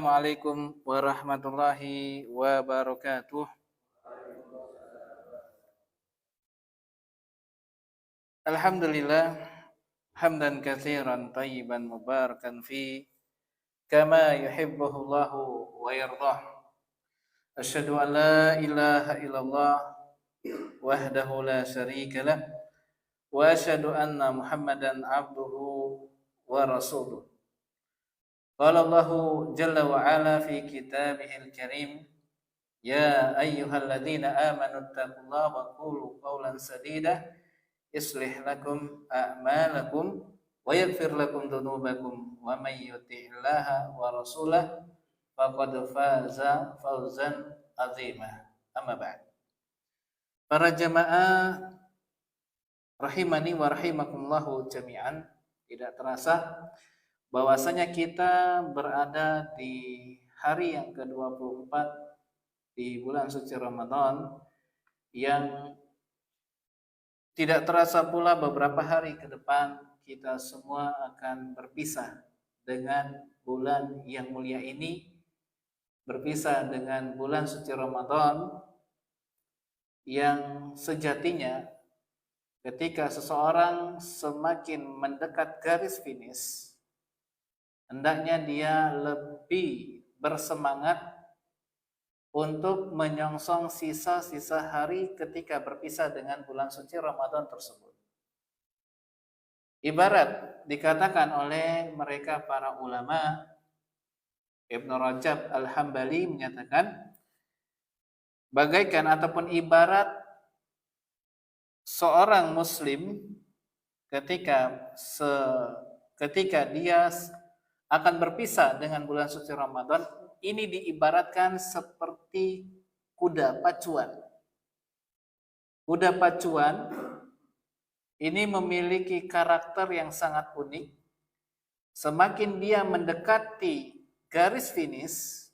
Assalamualaikum warahmatullahi wabarakatuh. Alhamdulillah hamdan katsiran tayyiban mubarakan fi kama yuhibbuhullahu wa yardah. Asyhadu an la ilaha illallah wahdahu la syarika lah wa asyhadu anna Muhammadan abduhu wa rasuluh. Qala Allahu jalla wa ala fi kitabihil karim, ya ayyuhalladzina amanu taqullaha wa qulu qawlan sadida yuslih lakum a'malakum wa yaghfir lakum dzunubakum wa may yuti'illaha wa rasulahu faqad faza fawzan 'azima. Amma ba'd. Para jamaah rahimani wa rahimakumullahu jami'an, tidak terasa bahwasanya kita berada di hari yang ke-24 di bulan suci Ramadan, yang tidak terasa pula beberapa hari ke depan kita semua akan berpisah dengan bulan yang mulia ini, berpisah dengan bulan suci Ramadan yang sejatinya ketika seseorang semakin mendekat garis finish, hendaknya dia lebih bersemangat untuk menyongsong sisa-sisa hari ketika berpisah dengan bulan suci Ramadan tersebut. Ibarat dikatakan oleh mereka para ulama, Ibnu Rajab Al-Hambali menyatakan, bagaikan ataupun ibarat seorang muslim ketika dia akan berpisah dengan bulan suci Ramadan, ini diibaratkan seperti kuda pacuan. Kuda pacuan ini memiliki karakter yang sangat unik. Semakin dia mendekati garis finish,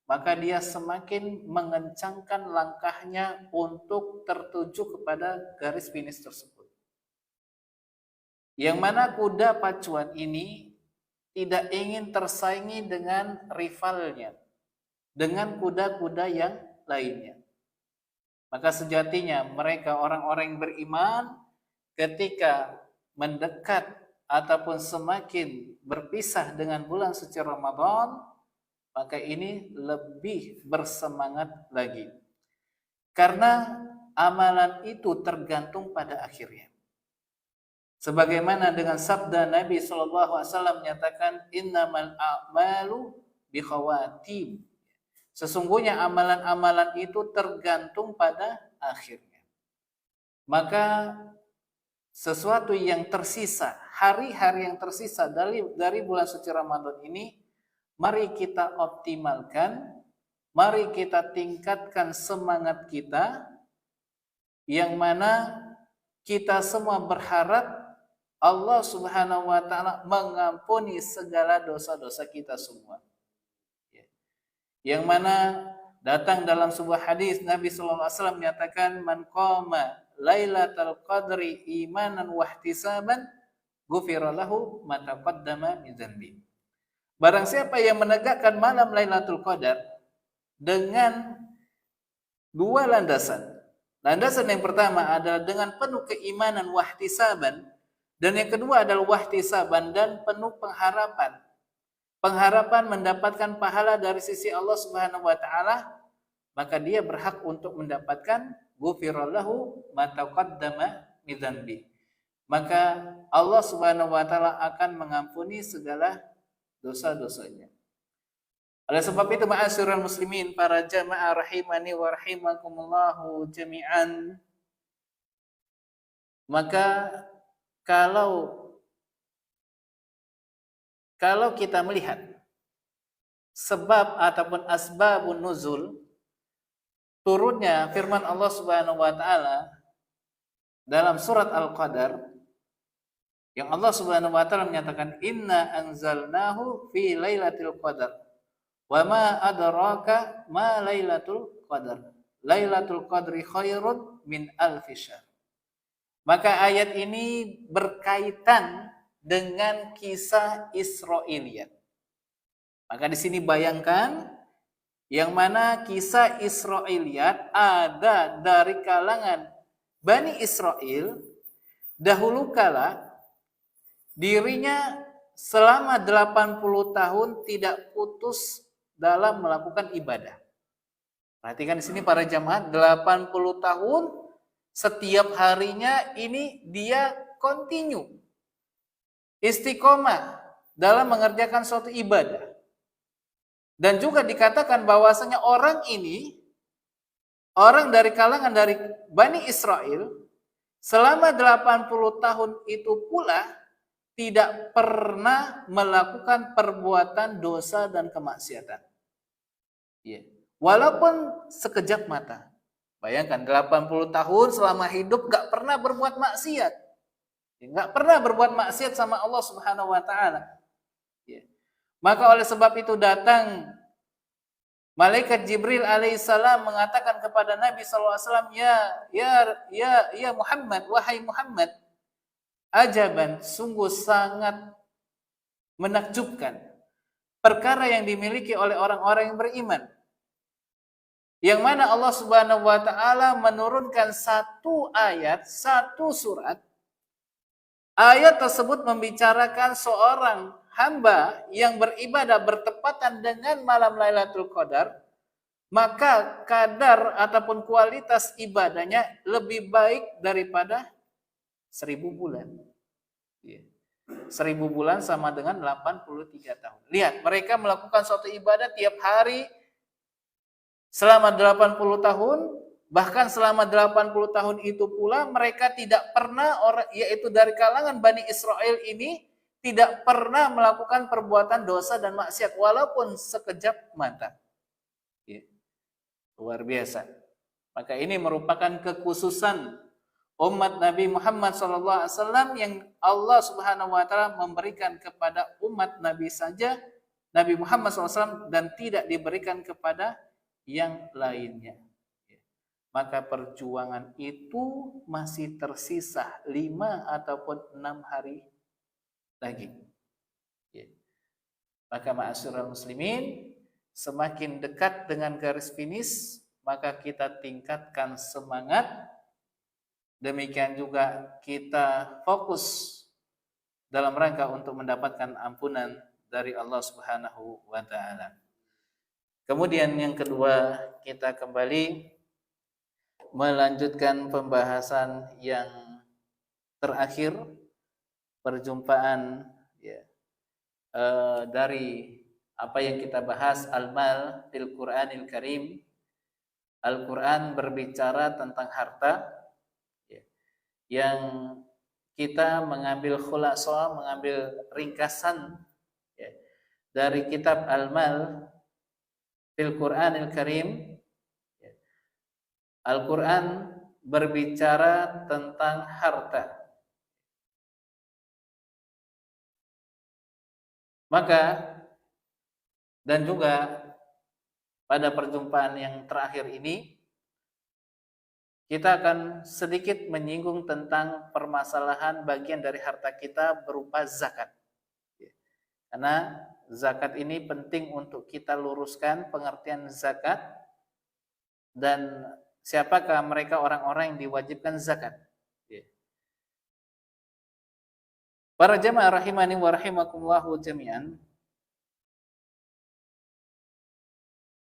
maka dia semakin mengencangkan langkahnya untuk tertuju kepada garis finish tersebut. Yang mana kuda pacuan ini tidak ingin tersaingi dengan rivalnya, dengan kuda-kuda yang lainnya. Maka sejatinya mereka orang-orang yang beriman ketika mendekat ataupun semakin berpisah dengan bulan suci Ramadan, maka ini lebih bersemangat lagi. Karena amalan itu tergantung pada akhirnya. Sebagaimana dengan sabda Nabi SAW menyatakan, innamal a'malu bikhawatim. Sesungguhnya amalan-amalan itu tergantung pada akhirnya. Maka sesuatu yang tersisa, hari-hari yang tersisa dari bulan suci Ramadan ini, mari kita optimalkan, mari kita tingkatkan semangat kita, yang mana kita semua berharap Allah Subhanahu wa ta'ala mengampuni segala dosa-dosa kita semua. Yang mana datang dalam sebuah hadis, Nabi SAW menyatakan, man qama lailatul qadri imanan wahtisaban ghufira lahu ma taqaddama min dzanbi. Barang siapa yang menegakkan malam Lailatul Qadar dengan dua landasan. Landasan yang pertama adalah dengan penuh keimanan wahtisaban, dan yang kedua adalah wahtisaban dan penuh pengharapan. Pengharapan mendapatkan pahala dari sisi Allah Subhanahu wa taala, maka dia berhak untuk mendapatkan ghufirallahu ma taqaddama min dzanbi. Maka Allah Subhanahu wa taala akan mengampuni segala dosa-dosanya. Oleh sebab itu, ma'asyiral muslimin, para jamaah rahimani wa rahimakumullahu jami'an, maka kalau kita melihat sebab ataupun asbabun nuzul turunnya firman Allah Subhanahu wa taala dalam surat Al-Qadar, yang Allah Subhanahu wa taala menyatakan, inna anzalnahu fi lailatul qadar wa ma adraka ma lailatul qadar lailatul qadri khairun min alfi syahr. Maka ayat ini berkaitan dengan kisah Israiliyat. Maka di sini bayangkan yang mana kisah Israiliyat ada dari kalangan Bani Israel dahulu kala, dirinya selama 80 tahun tidak putus dalam melakukan ibadah. Perhatikan di sini para jamaah, 80 tahun setiap harinya ini dia continue, istiqomah dalam mengerjakan suatu ibadah. Dan juga dikatakan bahwasanya orang ini, orang dari kalangan dari Bani Israel, selama 80 tahun itu pula tidak pernah melakukan perbuatan dosa dan kemaksiatan. Ya. Walaupun sekejap mata. Bayangkan 80 tahun selama hidup gak pernah berbuat maksiat. Gak pernah berbuat maksiat sama Allah Subhanahu wa taala. Ya. Maka oleh sebab itu datang malaikat Jibril alaihissalam mengatakan kepada Nabi SAW, ya Muhammad, wahai Muhammad, ajaban, sungguh sangat menakjubkan perkara yang dimiliki oleh orang-orang yang beriman. Yang mana Allah Subhanahu wa taala menurunkan satu ayat, satu surat. Ayat tersebut membicarakan seorang hamba yang beribadah bertepatan dengan malam Lailatul Qadar, maka kadar ataupun kualitas ibadahnya lebih baik daripada 1000 bulan. 1000 bulan sama dengan 83 tahun. Lihat, mereka melakukan suatu ibadah tiap hari selama 80 tahun, bahkan selama 80 tahun itu pula mereka tidak pernah, yaitu dari kalangan Bani Israel ini, tidak pernah melakukan perbuatan dosa dan maksiat walaupun sekejap mata. Ya. Luar biasa. Maka ini merupakan kekhususan umat Nabi Muhammad SAW yang Allah Subhanahu wa taala memberikan kepada umat Nabi saja, Nabi Muhammad SAW, dan tidak diberikan kepada yang lainnya. Maka perjuangan itu masih tersisa 5 ataupun 6 hari lagi. Maka ma'asyiral muslimin, semakin dekat dengan garis finish, maka kita tingkatkan semangat. Demikian juga kita fokus dalam rangka untuk mendapatkan ampunan dari Allah Subhanahu wa taala. Kemudian yang kedua, kita kembali melanjutkan pembahasan yang terakhir, perjumpaan dari apa yang kita bahas, al-mal fil Qur'anil Karim. Al-Quran berbicara tentang harta, yang kita mengambil khulasah, mengambil ringkasan dari kitab al-mal fil Qur'anil Karim. Al-Quran berbicara tentang harta. Maka dan juga pada perjumpaan yang terakhir ini kita akan sedikit menyinggung tentang permasalahan bagian dari harta kita berupa zakat. Karena zakat ini penting untuk kita luruskan pengertian zakat dan siapakah mereka orang-orang yang diwajibkan zakat. Para jamaah rahimani wa rahimakumullahu jami'an,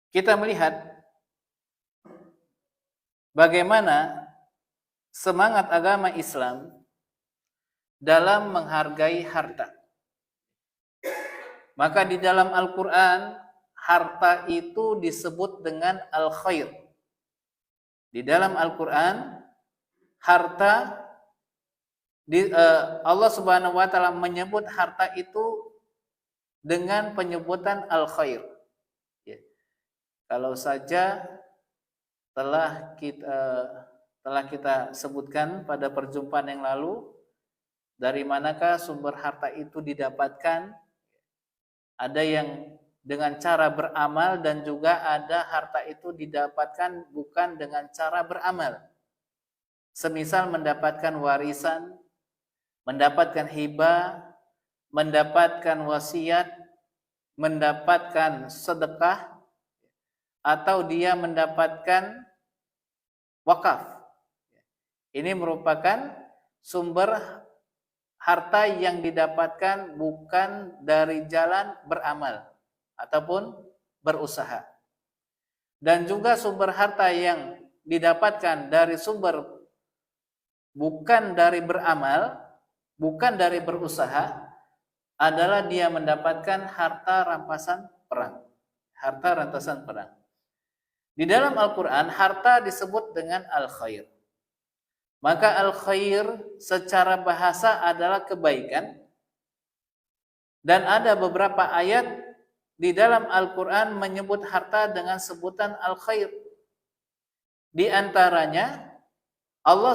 kita melihat bagaimana semangat agama Islam dalam menghargai harta. Maka di dalam Al-Quran, harta itu disebut dengan al-khair. Di dalam Al-Quran, harta, Allah Subhanahu wa taala menyebut harta itu dengan penyebutan al-khair. Kalau saja telah kita sebutkan pada perjumpaan yang lalu, dari manakah sumber harta itu didapatkan? Ada yang dengan cara beramal dan juga ada harta itu didapatkan bukan dengan cara beramal. Semisal mendapatkan warisan, mendapatkan hibah, mendapatkan wasiat, mendapatkan sedekah atau dia mendapatkan wakaf. Ini merupakan sumber harta yang didapatkan bukan dari jalan beramal ataupun berusaha. Dan juga sumber harta yang didapatkan dari sumber bukan dari beramal, bukan dari berusaha, adalah dia mendapatkan harta rampasan perang. Harta rampasan perang. Di dalam Al-Quran, harta disebut dengan al-khair. Maka al-khair secara bahasa adalah kebaikan. Dan ada beberapa ayat di dalam Al-Quran menyebut harta dengan sebutan al-khair. Di antaranya, Allah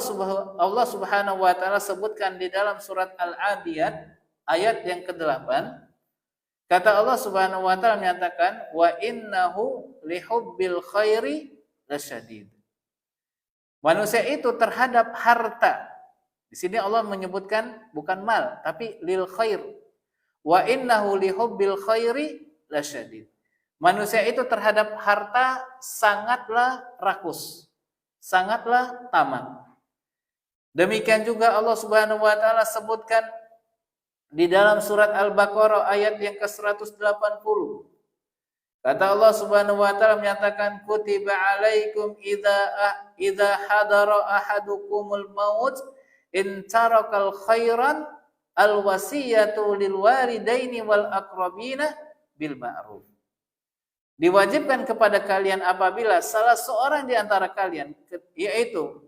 Subhanahu wa taala sebutkan di dalam surat Al-Adiyat ayat yang ke-8. Kata Allah Subhanahu wa taala menyatakan wa innahu lihubbil khairi lasyadid. Manusia itu terhadap harta. Di sini Allah menyebutkan bukan mal tapi lil khair. Wa innahu lihubbil khairi lasyadid. Manusia itu terhadap harta sangatlah rakus, sangatlah tamak. Demikian juga Allah Subhanahu wa taala sebutkan di dalam surat Al-Baqarah ayat yang ke-180. Kata Allah Subhanahu wa taala menyatakan kutiba alaikum idza hadara ahadukumul maut in tarakal khairan al-wasiyatu lil walidaini wal aqrabina bil ma'ruf. Diwajibkan kepada kalian apabila salah seorang di antara kalian, yaitu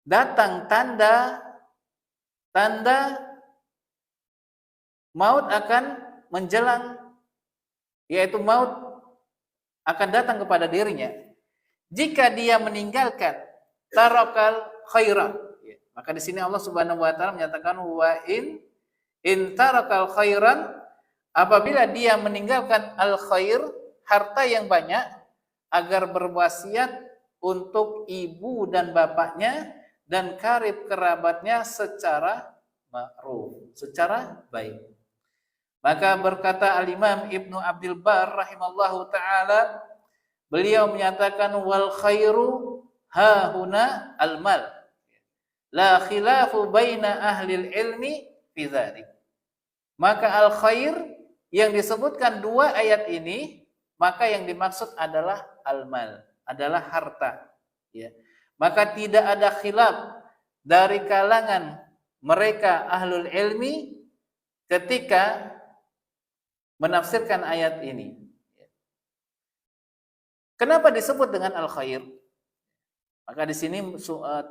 datang tanda maut akan menjelang, yaitu maut akan datang kepada dirinya, jika dia meninggalkan tarakal khairan. Maka di sini Allah Subhanahu wa taala menyatakan wa in tarakal khairan, apabila dia meninggalkan al khair, harta yang banyak, agar berwasiat untuk ibu dan bapaknya dan karib kerabatnya secara ma'ruf, secara baik. Maka berkata Al-Imam Ibnu Abdul Bar rahimallahu ta'ala, beliau menyatakan wal khairu hahuna al-mal la khilafu baina ahlil ilmi fi dzalik. Maka al-khair yang disebutkan dua ayat ini, maka yang dimaksud adalah al-mal, adalah harta, ya. Maka tidak ada khilaf dari kalangan mereka ahlul ilmi ketika menafsirkan ayat ini. Kenapa disebut dengan al-khair? Maka di sini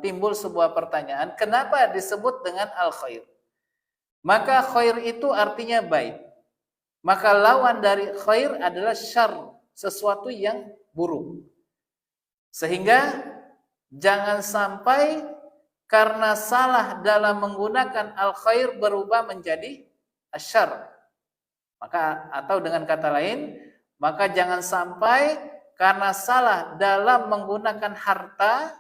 timbul sebuah pertanyaan, kenapa disebut dengan al-khair? Maka khair itu artinya baik. Maka lawan dari khair adalah syarr, sesuatu yang buruk. Sehingga jangan sampai karena salah dalam menggunakan al-khair berubah menjadi asyarr. Maka atau dengan kata lain, maka jangan sampai karena salah dalam menggunakan harta,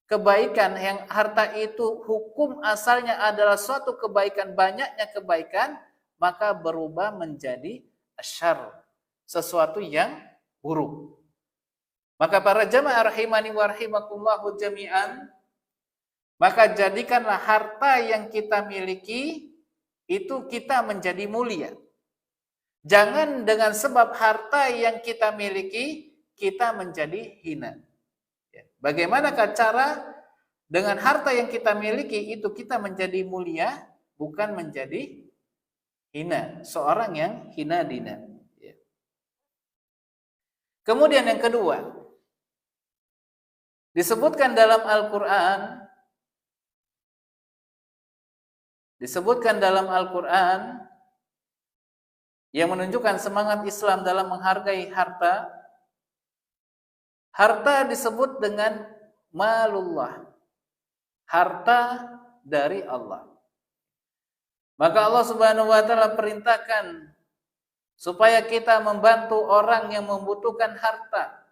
kebaikan yang harta itu hukum asalnya adalah suatu kebaikan, banyaknya kebaikan, maka berubah menjadi asyarr, sesuatu yang buruk. Maka para jamaah rahimani wa rahimakumullahu jami'an, maka jadikanlah harta yang kita miliki itu kita menjadi mulia. Jangan dengan sebab harta yang kita miliki kita menjadi hina. Bagaimanakah cara dengan harta yang kita miliki itu kita menjadi mulia, bukan menjadi hina, seorang yang hina dina. Kemudian yang kedua, disebutkan dalam Al-Quran yang menunjukkan semangat Islam dalam menghargai harta. Harta disebut dengan malullah, harta dari Allah. Maka Allah Subhanahu wa taala perintahkan supaya kita membantu orang yang membutuhkan harta,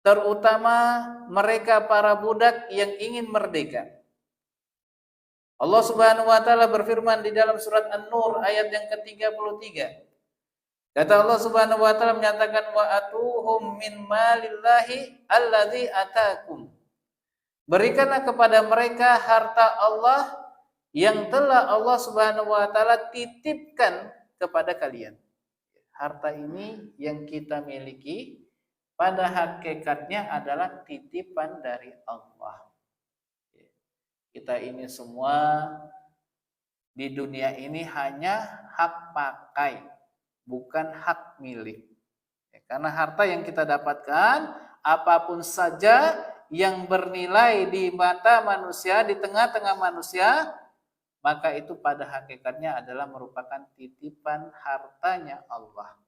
terutama mereka para budak yang ingin merdeka. Allah Subhanahu wa taala berfirman di dalam surat An-Nur ayat yang ke-33. Kata Allah Subhanahu wa taala menyatakan wa atuhum min malillahi alladzi atakum. Berikanlah kepada mereka harta Allah yang telah Allah Subhanahu wa taala titipkan kepada kalian. Harta ini yang kita miliki pada hakikatnya adalah titipan dari Allah. Kita ini semua di dunia ini hanya hak pakai, bukan hak milik. Karena harta yang kita dapatkan, apapun saja yang bernilai di mata manusia, di tengah-tengah manusia, maka itu pada hakikatnya adalah merupakan titipan hartanya Allah.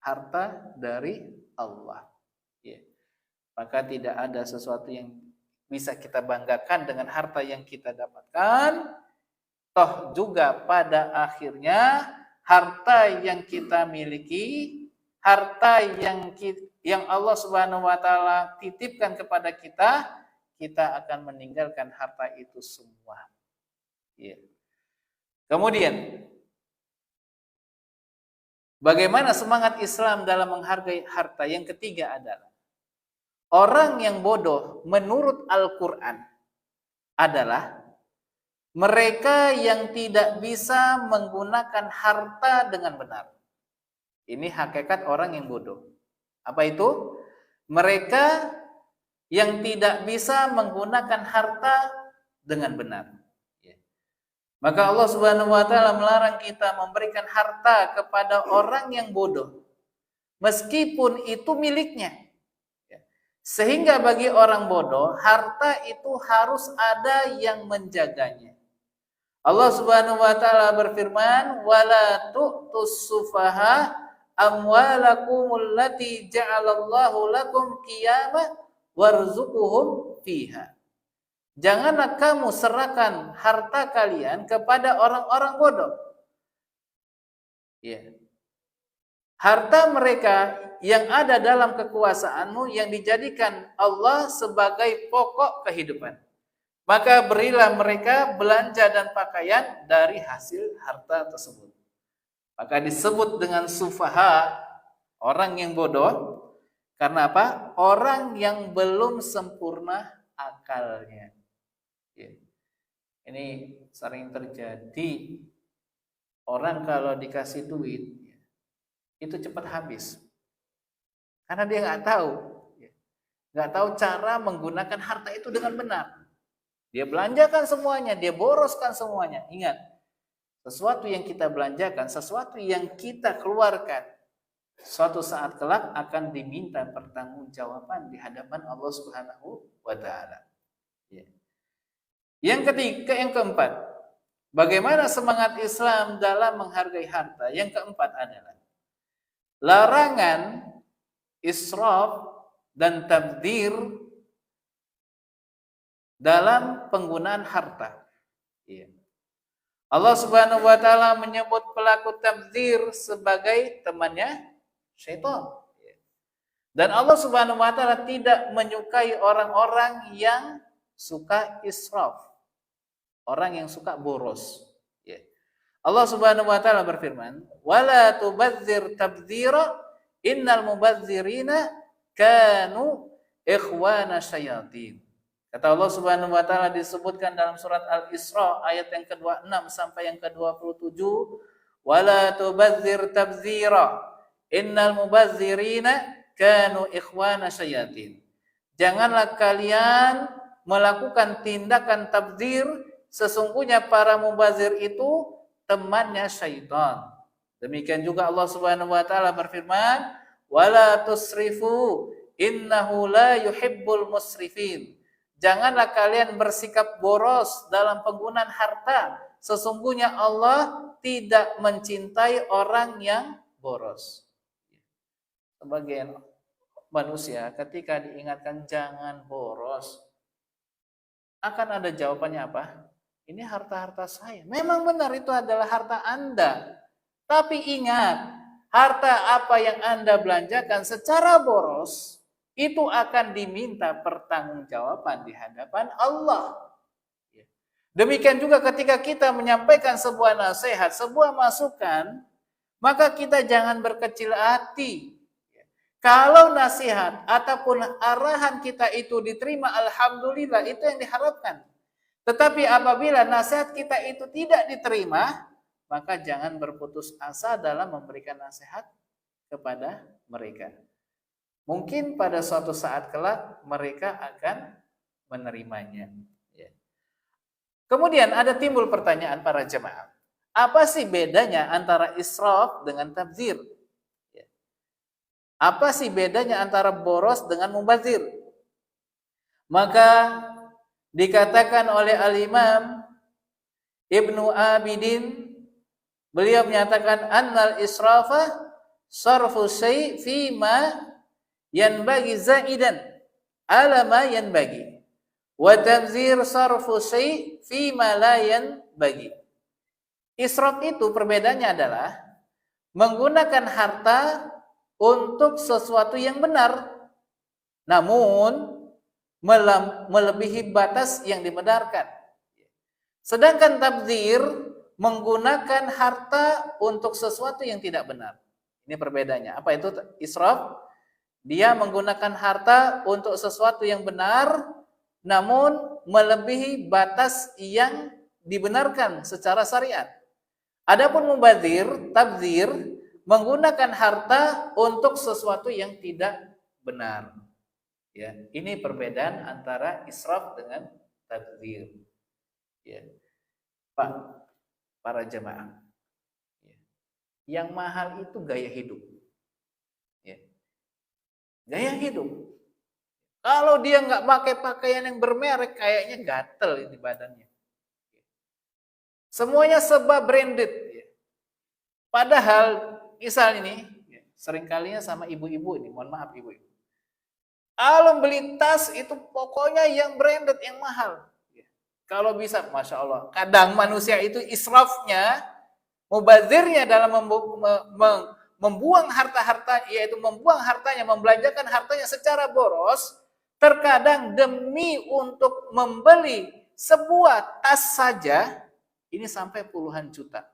Harta dari Allah. Ya. Maka tidak ada sesuatu yang bisa kita banggakan dengan harta yang kita dapatkan. Toh juga pada akhirnya harta yang kita miliki, harta yang Allah Subhanahu wa taala titipkan kepada kita, kita akan meninggalkan harta itu semua. Ya. Kemudian bagaimana semangat Islam dalam menghargai harta? Yang ketiga adalah orang yang bodoh menurut Al-Qur'an adalah mereka yang tidak bisa menggunakan harta dengan benar. Ini hakikat orang yang bodoh. Apa itu? Mereka yang tidak bisa menggunakan harta dengan benar. Maka Allah Subhanahu wa taala melarang kita memberikan harta kepada orang yang bodoh, meskipun itu miliknya. Sehingga bagi orang bodoh, harta itu harus ada yang menjaganya. Allah Subhanahu wa taala berfirman, "Wala tu'tus sufaha amwalakumul lati ja'alallahu lakum qiyamah warzuquhum fiha." Janganlah kamu serahkan harta kalian kepada orang-orang bodoh. Ya. Harta mereka yang ada dalam kekuasaanmu yang dijadikan Allah sebagai pokok kehidupan. Maka berilah mereka belanja dan pakaian dari hasil harta tersebut. Maka disebut dengan sufaha, orang yang bodoh. Karena apa? Orang yang belum sempurna akalnya. Ya. Ini sering terjadi. Orang kalau dikasih duit, itu cepat habis. Karena dia nggak tahu cara menggunakan harta itu dengan benar. Dia belanjakan semuanya, dia boroskan semuanya. Ingat, sesuatu yang kita belanjakan, sesuatu yang kita keluarkan, suatu saat kelak akan diminta pertanggungjawaban di hadapan Allah Subhanahu wa taala. Ya. Yang keempat, bagaimana semangat Islam dalam menghargai harta? Yang keempat adalah larangan israf dan tabdzir dalam penggunaan harta. Ya. Allah Subhanahu wa taala menyebut pelaku tabdzir sebagai temannya syaitan. Ya. Dan Allah Subhanahu wa taala tidak menyukai orang-orang yang suka israf. Orang yang suka boros. Ya. Allah Subhanahu wa taala berfirman, "Wala tubadzir tabdzira, innal mubadzirina kanu ikhwana syayatin." Kata Allah Subhanahu wa taala disebutkan dalam surat Al-Isra ayat yang ke-26 sampai yang ke-27, "Wala tubadzir tabdzira, innal mubadzirina kanu ikhwana syayatin." Janganlah kalian melakukan tindakan tabdzir, sesungguhnya para mubazir itu temannya syaitan. Demikian juga Allah Subhanahu wa taala berfirman, "Wala tusrifu, innahu la yuhibbul musrifin." Janganlah kalian bersikap boros dalam penggunaan harta. Sesungguhnya Allah tidak mencintai orang yang boros. Sebagian manusia ketika diingatkan jangan boros, akan ada jawabannya apa? Ini harta-harta saya. Memang benar itu adalah harta Anda. Tapi ingat, harta apa yang Anda belanjakan secara boros, itu akan diminta pertanggungjawaban di hadapan Allah. Demikian juga ketika kita menyampaikan sebuah nasihat, sebuah masukan, Maka kita jangan berkecil hati. Kalau nasihat ataupun arahan kita itu diterima, alhamdulillah, itu yang diharapkan. Tetapi apabila nasihat kita itu tidak diterima, maka jangan berputus asa dalam memberikan nasihat kepada mereka. Mungkin pada suatu saat kelak mereka akan menerimanya. Kemudian ada timbul pertanyaan para jemaah. Apa sih bedanya antara israf dengan tabdzir? Apa sih bedanya antara boros dengan mubazir? Maka dikatakan oleh Al-Imam Ibnu Abidin, beliau menyatakan annal israfa sarfu syai' fi ma yanbaghi zaidan ala ma yanbaghi wa tabdzir sarfu syai' fi ma la yanbaghi. Israf itu perbedaannya adalah menggunakan harta untuk sesuatu yang benar, namun melebihi batas yang dibenarkan. Sedangkan tabdzir menggunakan harta untuk sesuatu yang tidak benar. Ini perbedaannya. Apa itu israf? Dia menggunakan harta untuk sesuatu yang benar, namun melebihi batas yang dibenarkan secara syariat. Adapun mubazir, tabdzir, menggunakan harta untuk sesuatu yang tidak benar. Ya, ini perbedaan antara israf dengan tabdzir. Ya. Pak, para jemaah. Ya. Yang mahal itu gaya hidup. Ya. Gaya hidup. Kalau dia nggak pakai pakaian yang bermerek, kayaknya gatel di badannya. Semuanya serba branded. Ya. Padahal misal ini, seringkalinya sama ibu-ibu ini, mohon maaf ibu-ibu. Kalau beli tas itu pokoknya yang branded, yang mahal. Kalau bisa, Masya Allah. Kadang manusia itu israfnya, mubazirnya dalam membuang harta-harta, yaitu membuang hartanya, membelanjakan hartanya secara boros, terkadang demi untuk membeli sebuah tas saja, ini sampai puluhan juta.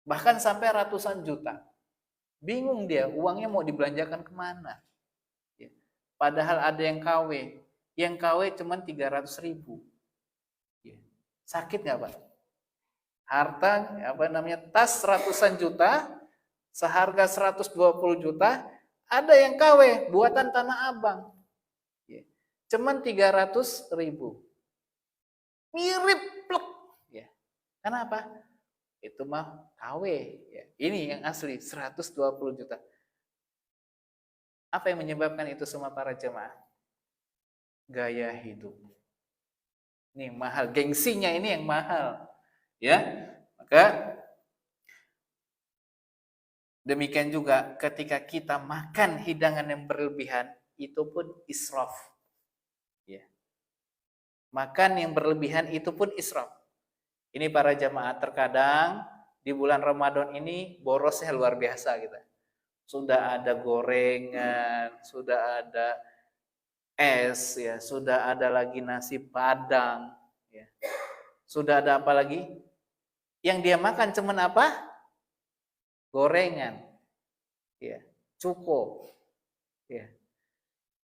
Bahkan sampai ratusan juta. Bingung dia, uangnya mau dibelanjakan kemana? Ya. Padahal ada yang KW. Yang KW cuma 300.000. Ya. Sakit nggak Pak? Harta, tas ratusan juta, seharga 120 juta, ada yang KW, buatan Tanah Abang. Ya. Cuman 300.000. Mirip plek. Ya. Kenapa? Itu mah KW. Ya. Ini yang asli 120 juta. Apa yang menyebabkan itu semua para jemaah? Gaya hidup. Ini mahal, gengsinya ini yang mahal. Ya. Maka demikian juga ketika kita makan hidangan yang berlebihan, itu pun israf. Ya. Makan yang berlebihan itu pun israf. Ini para jamaah, terkadang di bulan Ramadan ini borosnya luar biasa kita. Sudah ada gorengan, sudah ada es, ya, sudah ada lagi nasi padang, ya. Sudah ada apa lagi? Yang dia makan cuman apa? Gorengan, ya, cuko, ya.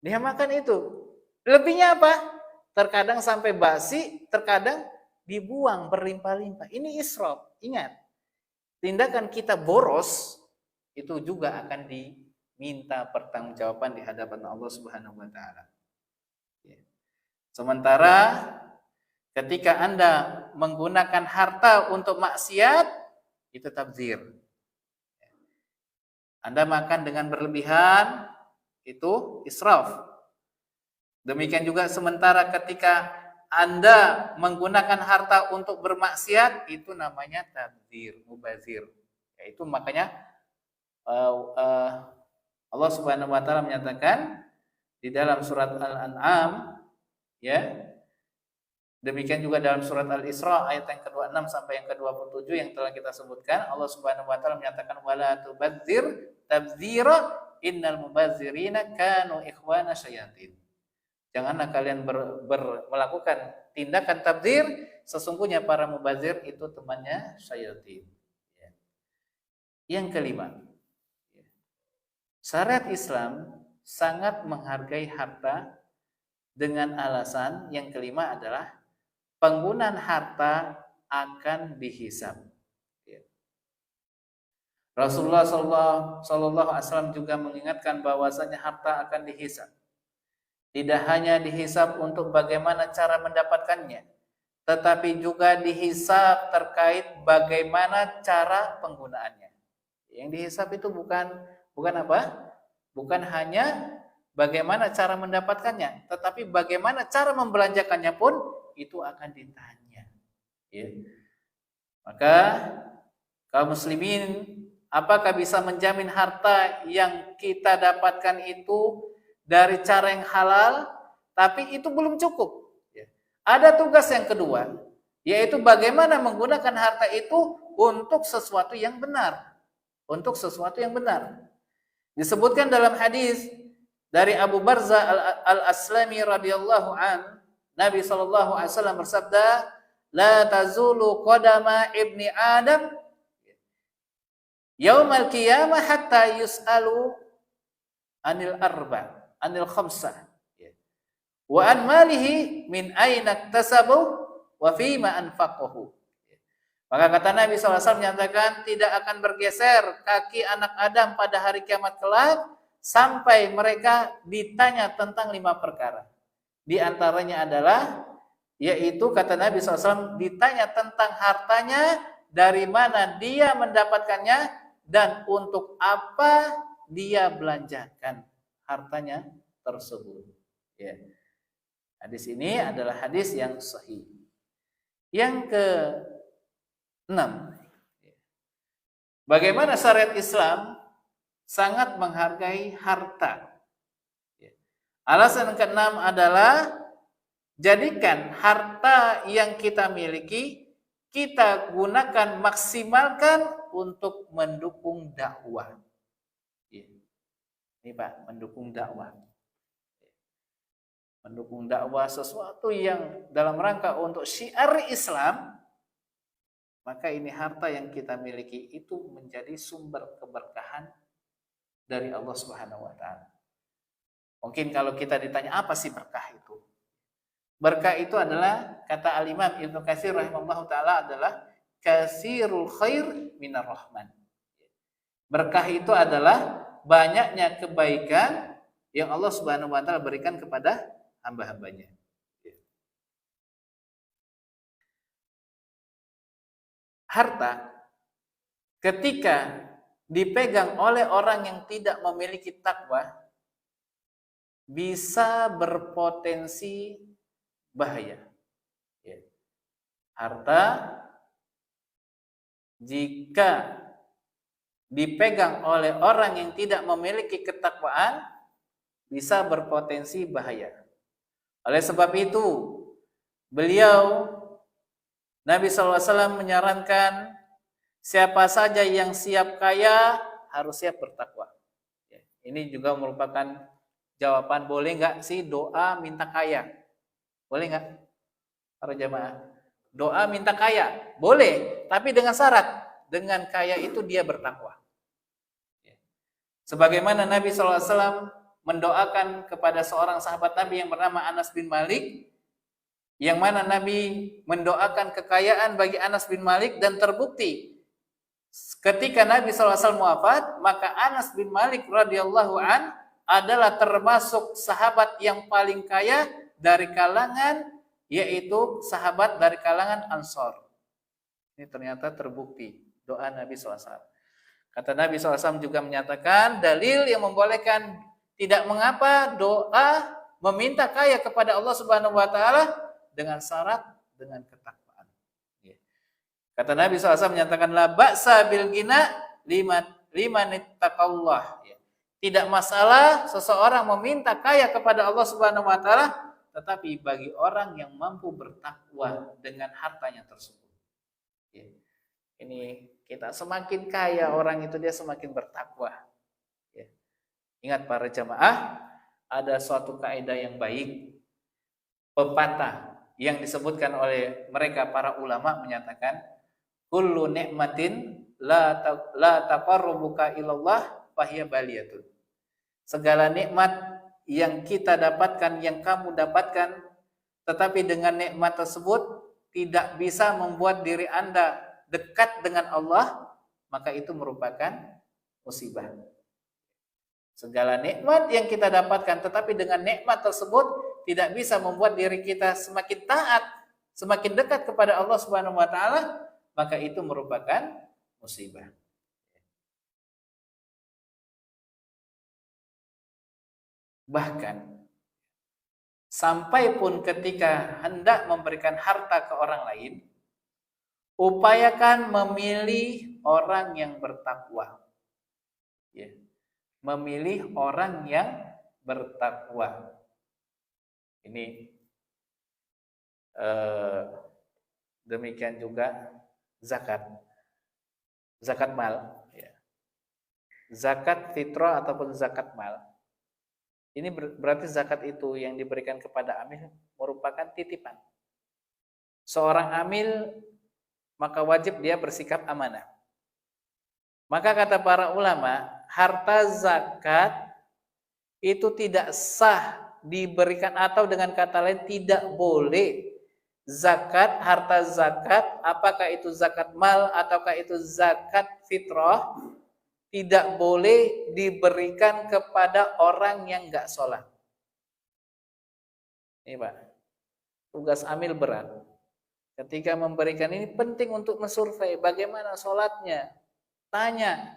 Dia makan itu. Lebihnya apa? Terkadang sampai basi, terkadang dibuang berlimpah-limpah. Ini israf. Ingat, tindakan kita boros itu juga akan diminta pertanggungjawaban di hadapan Allah Subhanahu wa taala. Sementara ketika Anda menggunakan harta untuk maksiat, itu tabdzir. Anda makan dengan berlebihan, itu israf. Demikian juga sementara ketika Anda menggunakan harta untuk bermaksiat, itu namanya tabdzir, mubazir. Yaitu makanya Allah Subhanahu wa taala menyatakan di dalam surat Al-An'am, ya. Demikian juga dalam surat Al-Isra ayat yang ke-26 sampai yang ke-27 yang telah kita sebutkan, Allah Subhanahu wa taala menyatakan wala tubadzir tabdzira innal mubadzirina kanu ikhwana syayatin. Janganlah kalian melakukan tindakan tabdzir, sesungguhnya para mubazir itu temannya syaitan. Ya. Yang kelima, syariat Islam sangat menghargai harta dengan alasan yang kelima adalah penggunaan harta akan dihisab. Rasulullah Sallallahu Alaihi Wasallam juga mengingatkan bahwasanya harta akan dihisab. Tidak hanya dihisab untuk bagaimana cara mendapatkannya, tetapi juga dihisab terkait bagaimana cara penggunaannya. Yang dihisab itu bukan apa? Bukan hanya bagaimana cara mendapatkannya, tetapi bagaimana cara membelanjakannya pun itu akan ditanya. Ya. Maka kaum muslimin, apakah bisa menjamin harta yang kita dapatkan itu dari cara yang halal? Tapi itu belum cukup. Ada tugas yang kedua, yaitu bagaimana menggunakan harta itu untuk sesuatu yang benar. Untuk sesuatu yang benar. Disebutkan dalam hadis dari Abu Barza al-Aslami radhiyallahu an, Nabi sallallahu alaihi wasallam bersabda, "La tazulu qadama ibni Adam yaumal qiyamah hatta yus'alu anil khamsah wa an malihi min aina iktasabu wa fima anfaqahu." Maka kata Nabi SAW menyatakan tidak akan bergeser kaki anak Adam pada hari kiamat kelak sampai mereka ditanya tentang 5 perkara. Di antaranya adalah, yaitu kata Nabi SAW, ditanya tentang hartanya, dari mana dia mendapatkannya, dan untuk apa dia belanjakan hartanya tersebut. Ya. Hadis ini adalah hadis yang sahih. Yang ke-6, bagaimana syariat Islam sangat menghargai harta. Alasan yang ke-6 adalah jadikan harta yang kita miliki, kita gunakan, maksimalkan untuk mendukung dakwah. Ini Pak, mendukung dakwah. Mendukung dakwah sesuatu yang dalam rangka untuk syiar Islam, maka ini harta yang kita miliki itu menjadi sumber keberkahan dari Allah Subhanahu wa taala. Mungkin kalau kita ditanya apa sih berkah itu? Berkah itu adalah, kata Al-Imam Ibnu Katsir rahimahullahu taala, adalah kasirul khair minar rahman. Berkah itu adalah banyaknya kebaikan yang Allah Subhanahu wa taala berikan kepada hamba-hambanya. Harta ketika dipegang oleh orang yang tidak memiliki takwa bisa berpotensi bahaya. Harta jika dipegang oleh orang yang tidak memiliki ketakwaan bisa berpotensi bahaya. Oleh sebab itu, beliau Nabi SAW menyarankan siapa saja yang siap kaya harus siap bertakwa. Ini juga merupakan jawaban, boleh nggak sih doa minta kaya? Boleh nggak para jamaah? Doa minta kaya boleh, tapi dengan syarat, dengan kaya itu dia bertakwa. Sebagaimana Nabi SAW mendoakan kepada seorang sahabat Nabi yang bernama Anas bin Malik, yang mana Nabi mendoakan kekayaan bagi Anas bin Malik, dan terbukti ketika Nabi SAW wafat, maka Anas bin Malik radhiyallahu an adalah termasuk sahabat yang paling kaya dari kalangan, yaitu sahabat dari kalangan Ansor. Ini ternyata terbukti doa Nabi SAW. Kata Nabi SAW juga menyatakan dalil yang membolehkan tidak mengapa doa meminta kaya kepada Allah Subhanahu wa taala dengan syarat, dengan ketakwaan. Kata Nabi SAW menyatakan la ba'sa bil ghina liman ittaqallah. Tidak masalah seseorang meminta kaya kepada Allah Subhanahu wa taala, tetapi bagi orang yang mampu bertakwa dengan hartanya tersebut. Ini kita semakin kaya orang itu, dia semakin bertakwa. Ingat para jamaah, ada suatu kaidah yang baik, pepatah yang disebutkan oleh mereka para ulama menyatakan kullu ni'matin la taqarrubuka ilallah fahiya baliyatun. Segala nikmat yang kita dapatkan, yang kamu dapatkan, tetapi dengan nikmat tersebut tidak bisa membuat diri Anda dekat dengan Allah, maka itu merupakan musibah. Segala nikmat yang kita dapatkan, tetapi dengan nikmat tersebut tidak bisa membuat diri kita semakin taat, semakin dekat kepada Allah Subhanahu wa taala, maka itu merupakan musibah. Bahkan sampai pun ketika hendak memberikan harta ke orang lain, upayakan memilih orang yang bertakwa. Ya. Memilih orang yang bertakwa. Ini demikian juga zakat. Zakat mal. Ya. Zakat fitrah ataupun zakat mal. Ini berarti zakat itu yang diberikan kepada amil merupakan titipan. Seorang amil maka wajib dia bersikap amanah. Maka kata para ulama, harta zakat itu tidak sah diberikan, atau dengan kata lain tidak boleh zakat, harta zakat, apakah itu zakat mal ataukah itu zakat fitrah, tidak boleh diberikan kepada orang yang enggak sholat. Ini Pak, tugas amil berat. Ketika memberikan ini penting untuk mensurvei bagaimana sholatnya. Tanya,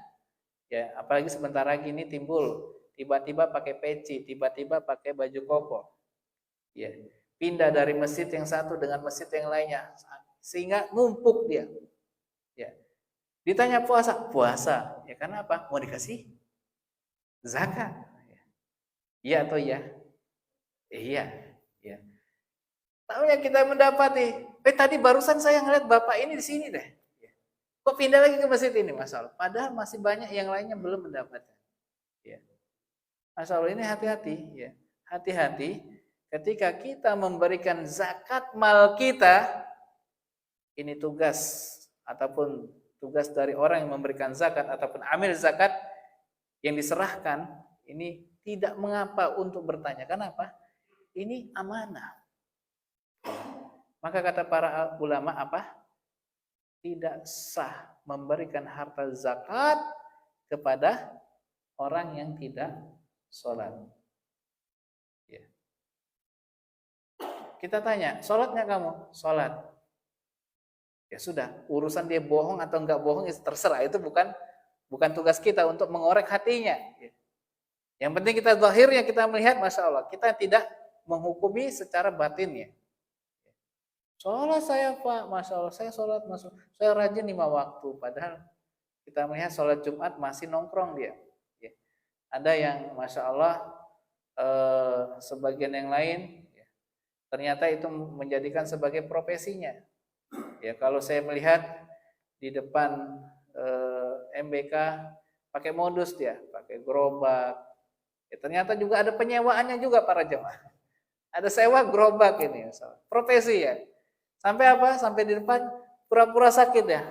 ya apalagi sebentar lagi ini timbul, tiba-tiba pakai peci, tiba-tiba pakai baju koko, ya pindah dari masjid yang satu dengan masjid yang lainnya, sehingga numpuk dia. Ya, ditanya puasa, ya karena apa? Mau dikasih zakat, iya atau iya? Iya, ya. Tahunya kita mendapati, tadi barusan saya ngeliat bapak ini di sini deh. Kok pindah lagi ke masjid ini, Masya Allah. Padahal masih banyak yang lainnya belum mendapatkan. Ya. Masya Allah, ini hati-hati. Ya. Hati-hati ketika kita memberikan zakat mal kita, ini tugas ataupun tugas dari orang yang memberikan zakat ataupun amil zakat yang diserahkan, ini tidak mengapa untuk bertanya. Kenapa? Ini amanah. Maka kata para ulama apa? Tidak sah memberikan harta zakat kepada orang yang tidak sholat. Ya. Kita tanya, sholatnya kamu? Sholat. Ya sudah, urusan dia bohong atau enggak bohong itu terserah. Itu bukan tugas kita untuk mengorek hatinya. Ya. Yang penting kita zahirnya kita melihat, Masya Allah, kita tidak menghukumi secara batinnya. Sholat saya Pak, Masya Allah, saya sholat, saya rajin 5 waktu. Padahal kita melihat sholat Jumat masih nongkrong dia. Ya. Ada yang Masya Allah, sebagian yang lain, ya, ternyata itu menjadikan sebagai profesinya. Ya, kalau saya melihat di depan MBK pakai modus dia, pakai gerobak. Ya, ternyata juga ada penyewaannya juga para jemaah. Ada sewa gerobak ini, profesi ya. Sampai apa? Sampai di depan pura-pura sakit ya.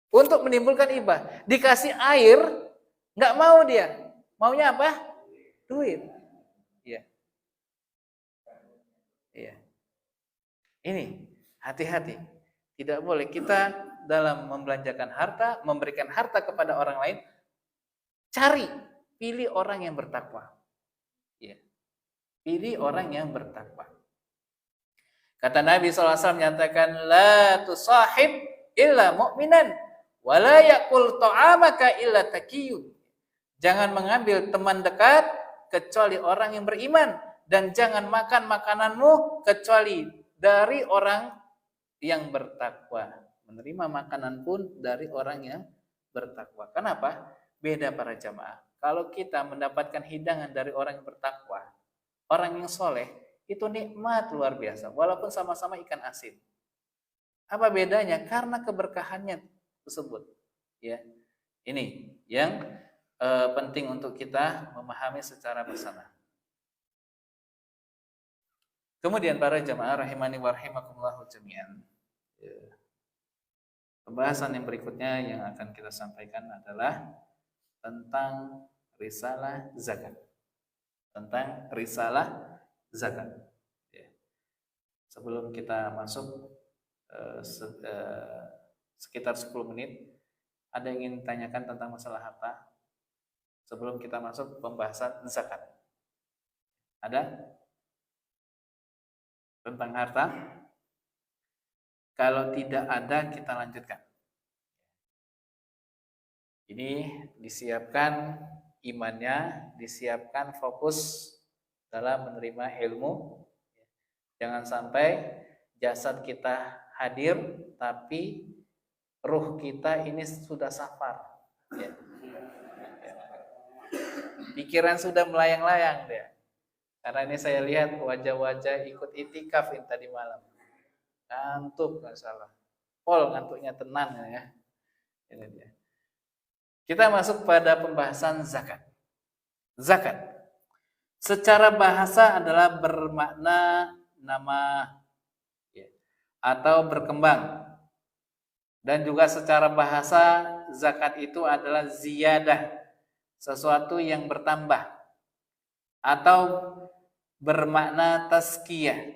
Untuk menimbulkan ibah. Dikasih air, nggak mau dia. Maunya apa? Duit. Iya. Iya. Ini hati-hati. Tidak boleh kita dalam membelanjakan harta, memberikan harta kepada orang lain, cari, pilih orang yang bertakwa. Iya. Pilih orang yang bertakwa. Kata Nabi SAW menyatakan, la tusahib illa mu'minan, wa la yakul ta'amaka illa taqiyun. Jangan mengambil teman dekat kecuali orang yang beriman, dan jangan makan makananmu kecuali dari orang yang bertakwa. Menerima makanan pun dari orang yang bertakwa. Kenapa? Beda para jamaah. Kalau kita mendapatkan hidangan dari orang yang bertakwa, orang yang soleh, itu nikmat luar biasa, walaupun sama-sama ikan asin. Apa bedanya? Karena keberkahannya tersebut. Ya, ini yang penting untuk kita memahami secara bersama. Kemudian para jamaah rahimani wa rahimakumullah jami'an. Pembahasan yang berikutnya yang akan kita sampaikan adalah tentang risalah zakat. Tentang risalah zakat. Ya. Sebelum kita masuk sekitar 10 menit, ada yang ingin ditanyakan tentang masalah harta sebelum kita masuk pembahasan zakat? Ada? Tentang harta? Kalau tidak ada, kita lanjutkan. Ini disiapkan imannya, disiapkan fokus dalam menerima ilmu. Jangan sampai jasad kita hadir, tapi ruh kita ini sudah safar. Ya. Pikiran sudah melayang-layang dia. Karena ini saya lihat wajah-wajah ikut itikaf ini tadi malam. Ngantuk, nggak salah. Pol ngantuknya tenan ya. Ini dia. Kita masuk pada pembahasan zakat. Zakat secara bahasa adalah bermakna nama ya, atau berkembang. Dan juga secara bahasa zakat itu adalah ziyadah, sesuatu yang bertambah, atau bermakna tazkiyah,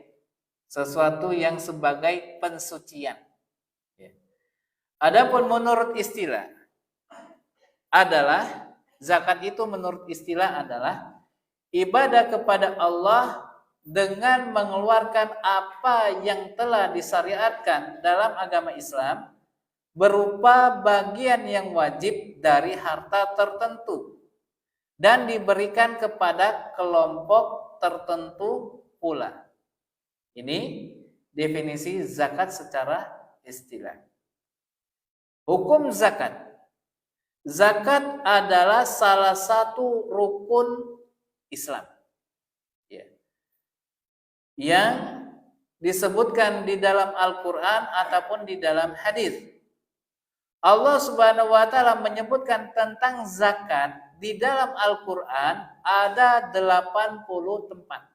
sesuatu yang sebagai pensucian. Ya. Adapun menurut istilah adalah zakat itu menurut istilah adalah ibadah kepada Allah dengan mengeluarkan apa yang telah disyariatkan dalam agama Islam berupa bagian yang wajib dari harta tertentu dan diberikan kepada kelompok tertentu pula. Ini definisi zakat secara istilah. Hukum zakat. Zakat adalah salah satu rukun Islam. Ya. Yang disebutkan di dalam Al-Quran ataupun di dalam hadis. Allah Subhanahu wa taala menyebutkan tentang zakat di dalam Al-Quran ada 80 tempat.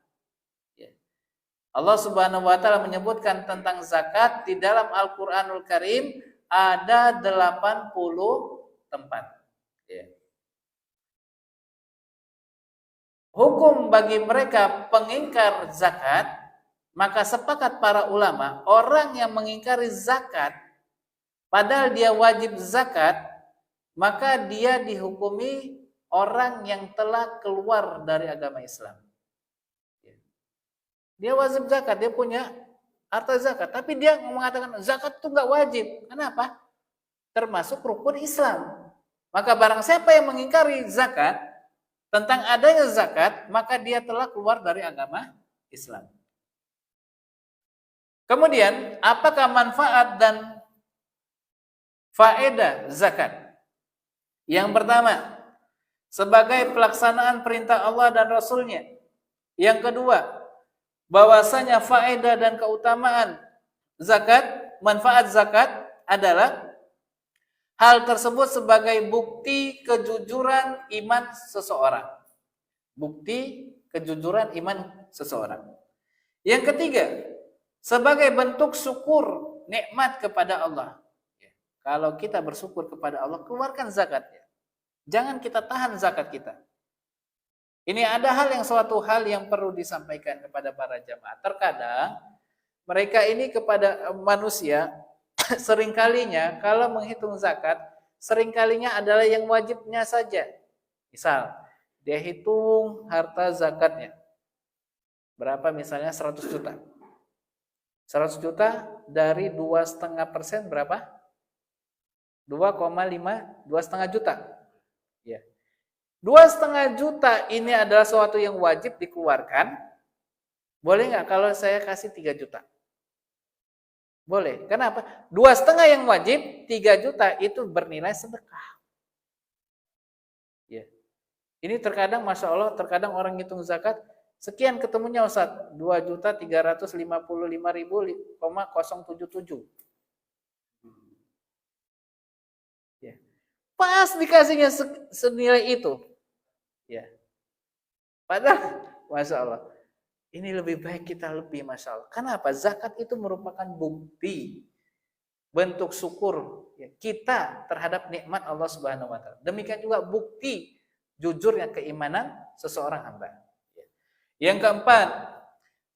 Ya. Allah Subhanahu wa taala menyebutkan tentang zakat di dalam Al-Quranul Karim ada 80 tempat. Ya. Hukum bagi mereka pengingkar zakat, maka sepakat para ulama, orang yang mengingkari zakat padahal dia wajib zakat, maka dia dihukumi orang yang telah keluar dari agama Islam. Dia wajib zakat, dia punya harta zakat, tapi dia mengatakan zakat itu nggak wajib. Kenapa? Termasuk rukun Islam. Maka barang siapa yang mengingkari zakat, tentang adanya zakat, maka dia telah keluar dari agama Islam. Kemudian, apakah manfaat dan faedah zakat? Yang pertama, sebagai pelaksanaan perintah Allah dan Rasul-Nya. Yang kedua, bahwasanya faedah dan keutamaan zakat, manfaat zakat adalah hal tersebut sebagai bukti kejujuran iman seseorang. Bukti kejujuran iman seseorang. Yang ketiga, sebagai bentuk syukur nikmat kepada Allah. Kalau kita bersyukur kepada Allah, keluarkan zakatnya. Jangan kita tahan zakat kita. Ini ada suatu hal yang perlu disampaikan kepada para jamaah. Terkadang mereka ini kepada manusia seringkalinya kalau menghitung zakat, seringkalinya adalah yang wajibnya saja. Misal, dia hitung harta zakatnya. Berapa misalnya 100 juta. 100 juta dari 2,5% berapa? 2,5 juta. Ya. 2,5 juta ini adalah sesuatu yang wajib dikeluarkan. Boleh nggak kalau saya kasih 3 juta? Boleh. Kenapa? 2,5 yang wajib, 3 juta itu bernilai sedekah. Ya. Ini terkadang, Masya Allah, terkadang orang ngitung zakat, sekian ketemunya Ustaz, 2.355.000,077. Ya. Pas dikasihnya senilai itu. Ya. Padahal, Masya Allah, ini lebih baik kita Masya Allah. Kenapa? Zakat itu merupakan bukti bentuk syukur kita terhadap nikmat Allah Subhanahu wa taala. Demikian juga bukti jujurnya keimanan seseorang hamba. Yang keempat,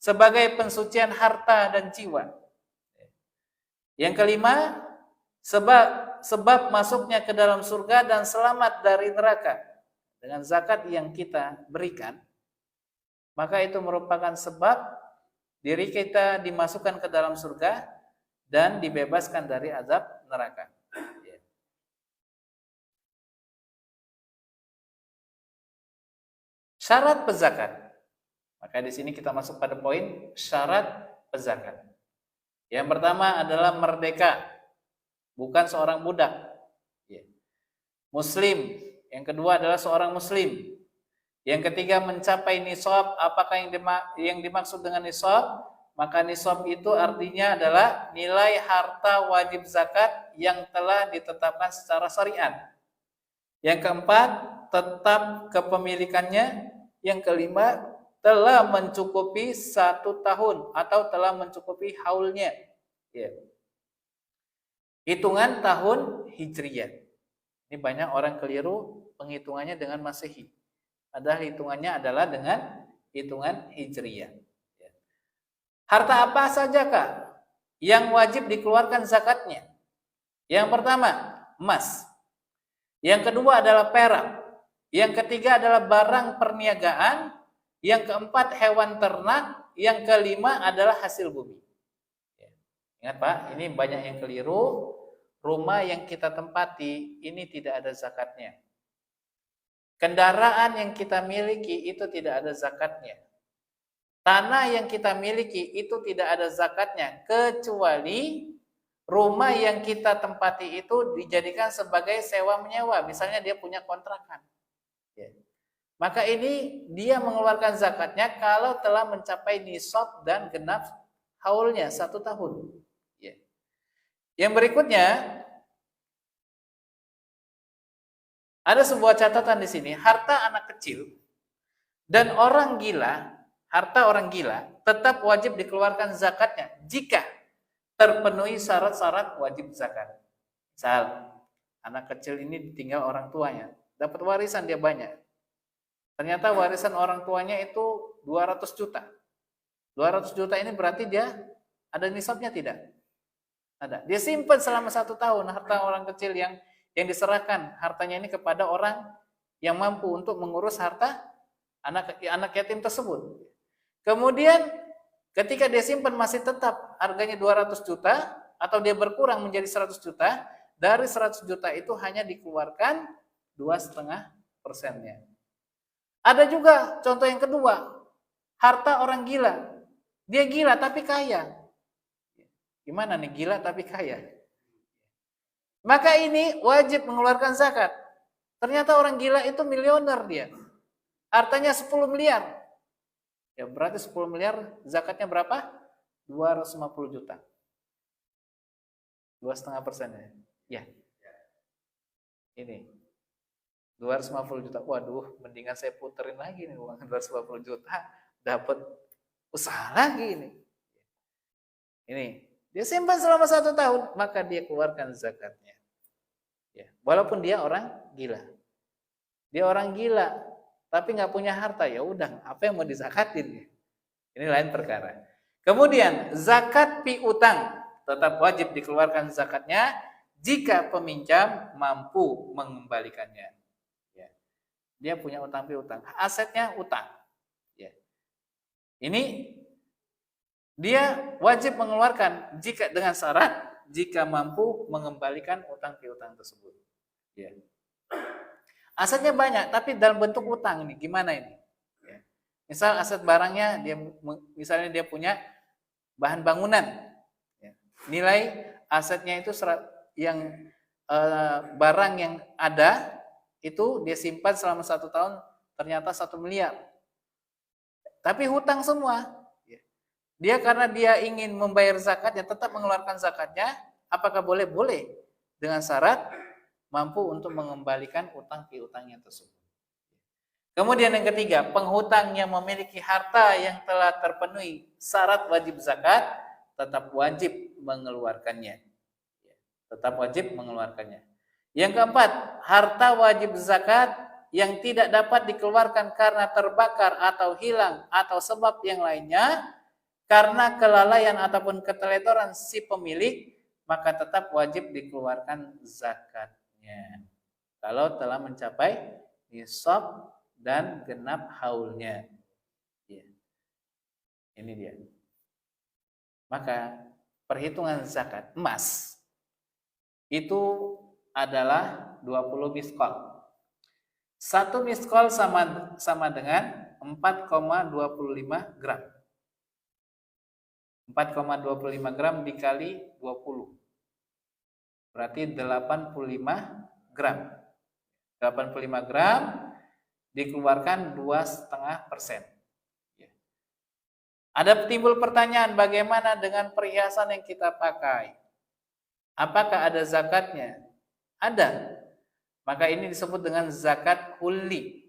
sebagai pensucian harta dan jiwa. Yang kelima, sebab masuknya ke dalam surga dan selamat dari neraka. Dengan zakat yang kita berikan, maka itu merupakan sebab diri kita dimasukkan ke dalam surga dan dibebaskan dari azab neraka. Syarat pezakat. Maka di sini kita masuk pada poin syarat pezakat. Yang pertama adalah merdeka, bukan seorang budak. Muslim. Yang kedua adalah seorang muslim. Yang ketiga mencapai nisab. Apakah yang dimaksud dengan nisab? Maka nisab itu artinya adalah nilai harta wajib zakat yang telah ditetapkan secara syariat. Yang keempat, tetap kepemilikannya. Yang kelima, telah mencukupi 1 tahun atau telah mencukupi haulnya. Hitungan tahun Hijriyah. Ini banyak orang keliru penghitungannya dengan Masehi. Padahal hitungannya adalah dengan hitungan Hijriyah. Harta apa saja Kak yang wajib dikeluarkan zakatnya? Yang pertama, emas. Yang kedua adalah perak. Yang ketiga adalah barang perniagaan. Yang keempat hewan ternak. Yang kelima adalah hasil bumi. Ingat Pak, ini banyak yang keliru. Rumah yang kita tempati ini tidak ada zakatnya. Kendaraan yang kita miliki itu tidak ada zakatnya. Tanah yang kita miliki itu tidak ada zakatnya, kecuali rumah yang kita tempati itu dijadikan sebagai sewa menyewa. Misalnya dia punya kontrakan. Maka ini dia mengeluarkan zakatnya kalau telah mencapai nisab dan genap haulnya 1 tahun. Yang berikutnya, ada sebuah catatan di sini, harta anak kecil dan orang gila, harta orang gila tetap wajib dikeluarkan zakatnya jika terpenuhi syarat-syarat wajib zakat. Misal, anak kecil ini ditinggal orang tuanya, dapat warisan dia banyak. Ternyata warisan orang tuanya itu 200 juta. 200 juta ini berarti dia ada nisabnya tidak? Ada. Dia simpan selama 1 tahun harta orang kecil yang diserahkan hartanya ini kepada orang yang mampu untuk mengurus harta anak yatim tersebut. Kemudian ketika dia simpan masih tetap harganya 200 juta atau dia berkurang menjadi 100 juta, dari 100 juta itu hanya dikeluarkan 2,5%-nya. Ada juga contoh yang kedua, harta orang gila. Dia gila tapi kaya. Gimana nih gila tapi kaya? Maka ini wajib mengeluarkan zakat. Ternyata orang gila itu miliuner dia. Hartanya 10 miliar. Ya berarti 10 miliar zakatnya berapa? 250 juta. 2,5%-nya. Ya. Ini. 250 juta. Waduh, mendingan saya puterin lagi nih uang 250 juta. Dapat usaha lagi ini. Ini. Dia simpan selama 1 tahun, maka dia keluarkan zakatnya. Ya, walaupun dia orang gila. Dia orang gila, tapi nggak punya harta, ya udah, apa yang mau dizakatin? Ini lain perkara. Kemudian zakat piutang tetap wajib dikeluarkan zakatnya jika peminjam mampu mengembalikannya. Ya. Dia punya utang piutang, asetnya utang. Ya. Ini dia wajib mengeluarkan jika dengan syarat jika mampu mengembalikan utang piutang tersebut. Ya. Asetnya banyak tapi dalam bentuk utang ini gimana ini? Ya. Misal aset barangnya misalnya dia punya bahan bangunan. Ya. Nilai asetnya itu barang yang ada itu dia simpan selama 1 tahun ternyata 1 miliar. Tapi hutang semua. Dia karena dia ingin membayar zakatnya, tetap mengeluarkan zakatnya, apakah boleh? Boleh. Dengan syarat mampu untuk mengembalikan utang piutangnya tersebut. Kemudian yang ketiga, penghutang yang memiliki harta yang telah terpenuhi syarat wajib zakat, tetap wajib mengeluarkannya. tetap wajib mengeluarkannya. Yang keempat, harta wajib zakat yang tidak dapat dikeluarkan karena terbakar atau hilang atau sebab yang lainnya karena kelalaian ataupun keteledoran si pemilik, maka tetap wajib dikeluarkan zakatnya kalau telah mencapai nisab dan genap haulnya. Ya. Ini dia. Maka perhitungan zakat emas itu adalah 20 miskol. 1 miskol sama dengan 4,25 gram. 4,25 gram dikali 20. Berarti 85 gram. 85 gram dikeluarkan 2,5%. Ada timbul pertanyaan, bagaimana dengan perhiasan yang kita pakai? Apakah ada zakatnya? Ada. Maka ini disebut dengan zakat huli.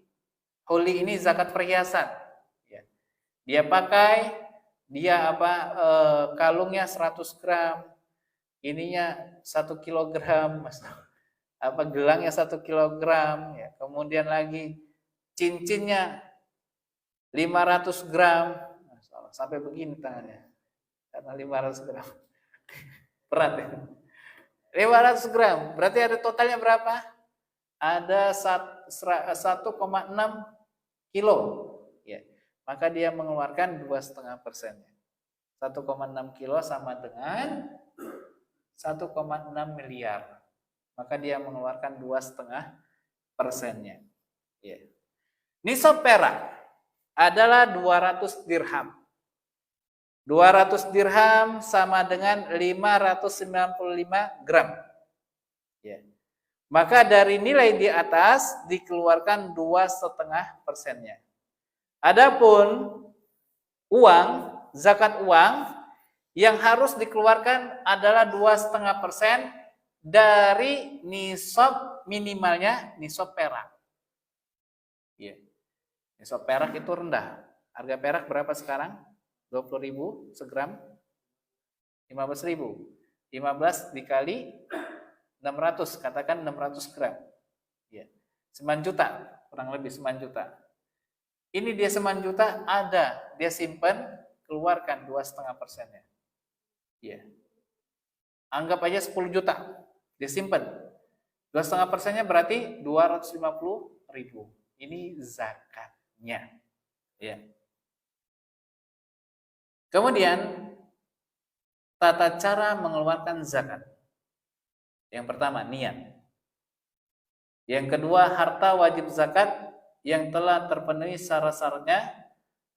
Huli ini zakat perhiasan. Dia pakai, kalungnya 100 gram, ininya 1 kilogram, gelangnya 1 kilogram, ya. Kemudian lagi cincinnya 500 gram, sampai begini tangannya, karena 500 gram, berat ya. 500 gram, berarti ada totalnya berapa? Ada 1,6 kilo, ya. Maka dia mengeluarkan 2,5%. 1,6 kilo sama dengan 1,6 miliar. Maka dia mengeluarkan 2,5%-nya. Ya. Nisab perak adalah 200 dirham. 200 dirham sama dengan 595 gram. Ya. Maka dari nilai di atas dikeluarkan 2,5%-nya. Adapun uang, zakat uang yang harus dikeluarkan adalah 2,5% dari nisab minimalnya nisab perak. Ya. Nisab perak itu rendah. Harga perak berapa sekarang? 20.000 segram, 15.000. 15 dikali 600, katakan 600 gram. Ya. 9 juta, kurang lebih 9 juta. Ini dia 9 juta ada, dia simpan, keluarkan 2,5%-nya. Ya. Anggap aja 10 juta, dia simpan. 2,5%-nya berarti 250.000. Ini zakatnya. Ya. Kemudian tata cara mengeluarkan zakat. Yang pertama, niat. Yang kedua, harta wajib zakat yang telah terpenuhi syarat-syaratnya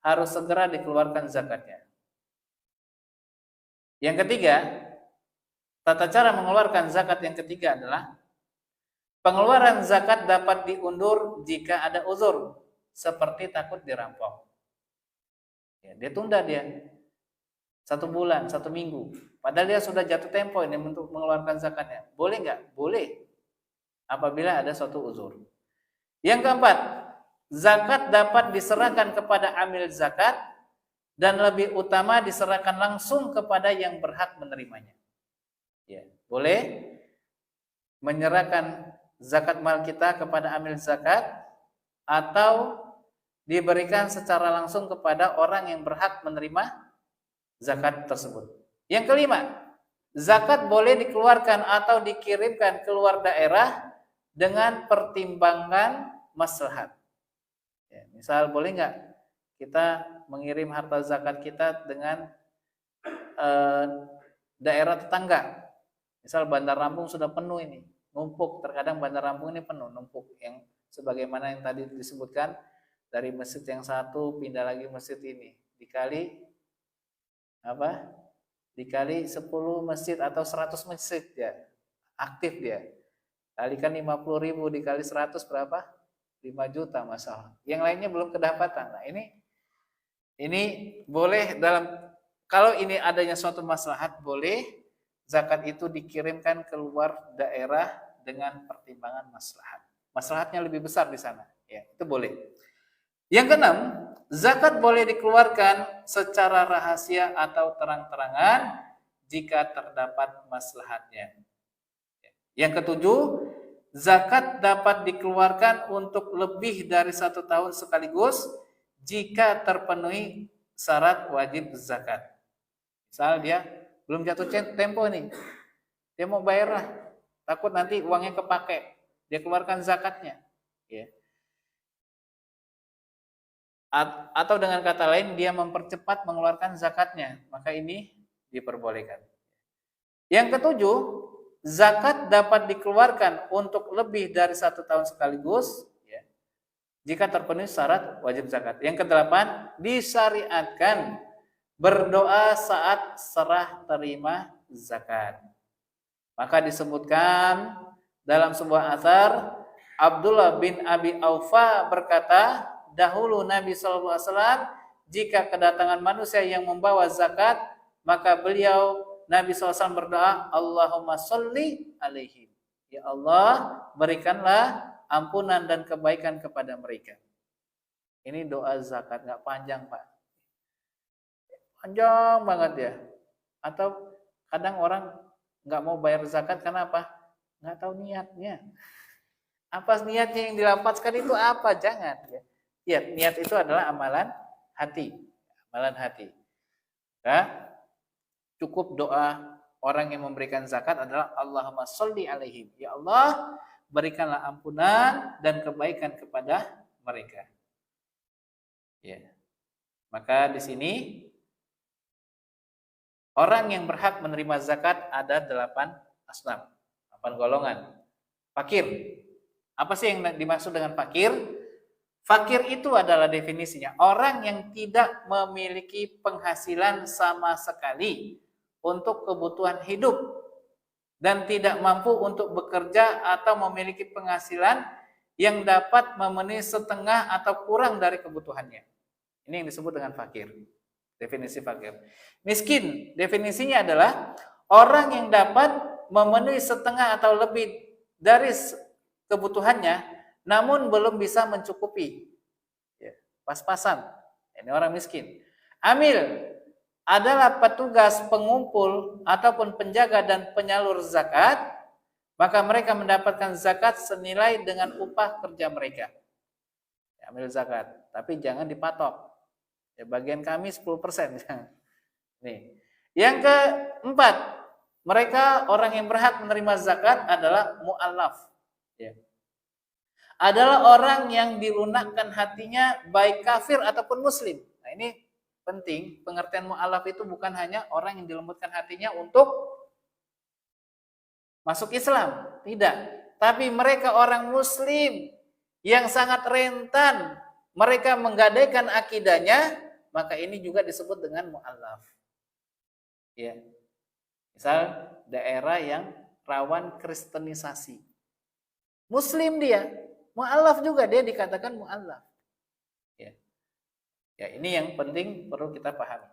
harus segera dikeluarkan zakatnya. Yang ketiga, tata cara mengeluarkan zakat yang ketiga adalah pengeluaran zakat dapat diundur jika ada uzur, seperti takut dirampok. Ya, dia tunda dia 1 bulan, 1 minggu. Padahal dia sudah jatuh tempo ini untuk mengeluarkan zakatnya. Boleh nggak? Boleh. Apabila ada suatu uzur. Yang keempat, zakat dapat diserahkan kepada amil zakat dan lebih utama diserahkan langsung kepada yang berhak menerimanya. Ya, boleh menyerahkan zakat mal kita kepada amil zakat atau diberikan secara langsung kepada orang yang berhak menerima zakat tersebut. Yang kelima, zakat boleh dikeluarkan atau dikirimkan keluar daerah dengan pertimbangan maslahat. Ya, misal boleh nggak kita mengirim harta zakat kita dengan daerah tetangga. Misal Bandar Lampung sudah penuh ini, numpuk. Terkadang Bandar Lampung ini penuh, numpuk. Yang sebagaimana yang tadi disebutkan, dari masjid yang satu pindah lagi masjid ini, dikali 10 masjid atau 100 masjid ya, aktif dia. Kalikan 50.000 dikali 100 berapa? 5 juta masalah. Yang lainnya belum kedapatan. Nah, ini boleh kalau ini adanya suatu maslahat, boleh zakat itu dikirimkan keluar daerah dengan pertimbangan maslahat. Maslahatnya lebih besar di sana, ya, itu boleh. Yang keenam, zakat boleh dikeluarkan secara rahasia atau terang-terangan jika terdapat maslahatnya. Yang ketujuh, zakat dapat dikeluarkan untuk lebih dari 1 tahun sekaligus jika terpenuhi syarat wajib zakat. Misal dia belum jatuh tempo nih, dia mau bayar lah, takut nanti uangnya kepake, dia keluarkan zakatnya. Ya. Atau dengan kata lain dia mempercepat mengeluarkan zakatnya, maka ini diperbolehkan. Yang ketujuh, zakat dapat dikeluarkan untuk lebih dari 1 tahun sekaligus, ya, jika terpenuhi syarat wajib zakat. Yang kedelapan, disyariatkan berdoa saat serah terima zakat. Maka disebutkan dalam sebuah atsar, Abdullah bin Abi Aufa berkata, dahulu Nabi SAW jika kedatangan manusia yang membawa zakat, maka beliau Nabi SAW berdoa, Allahumma sholli alaihim. Ya Allah, berikanlah ampunan dan kebaikan kepada mereka. Ini doa zakat, nggak panjang Pak. Panjang banget ya. Atau kadang orang nggak mau bayar zakat karena apa? Nggak tahu niatnya. Apa niatnya yang dilapaskan itu apa? Jangan. Ya, niat itu adalah amalan hati. Amalan hati. Ya. Cukup doa orang yang memberikan zakat adalah Allahumma sholli alaihim. Ya Allah, berikanlah ampunan dan kebaikan kepada mereka. Ya. Maka di sini orang yang berhak menerima zakat ada 8 asnaf, 8 golongan. Fakir. Apa sih yang dimaksud dengan fakir? Fakir itu adalah definisinya orang yang tidak memiliki penghasilan sama sekali untuk kebutuhan hidup dan tidak mampu untuk bekerja atau memiliki penghasilan yang dapat memenuhi setengah atau kurang dari kebutuhannya. Ini yang disebut dengan fakir. Definisi fakir. Miskin, definisinya adalah orang yang dapat memenuhi setengah atau lebih dari kebutuhannya, namun belum bisa mencukupi. Ya, pas-pasan. Ini orang miskin. Amil adalah petugas pengumpul ataupun penjaga dan penyalur zakat, maka mereka mendapatkan zakat senilai dengan upah kerja mereka. Ya, amil zakat, tapi jangan dipatok. Ya, bagian kami 10%. Nih. Yang keempat, mereka orang yang berhak menerima zakat adalah mu'allaf. Ya. Adalah orang yang dilunakkan hatinya baik kafir ataupun muslim. Nah, ini penting, pengertian mu'allaf itu bukan hanya orang yang dilembutkan hatinya untuk masuk Islam, tidak. Tapi mereka orang muslim yang sangat rentan, mereka menggadaikan akidahnya, maka ini juga disebut dengan mu'allaf. Ya. Misal daerah yang rawan kristenisasi. Muslim dia, mu'allaf juga dia dikatakan mu'allaf. Ya. Ya, ini yang penting perlu kita pahami.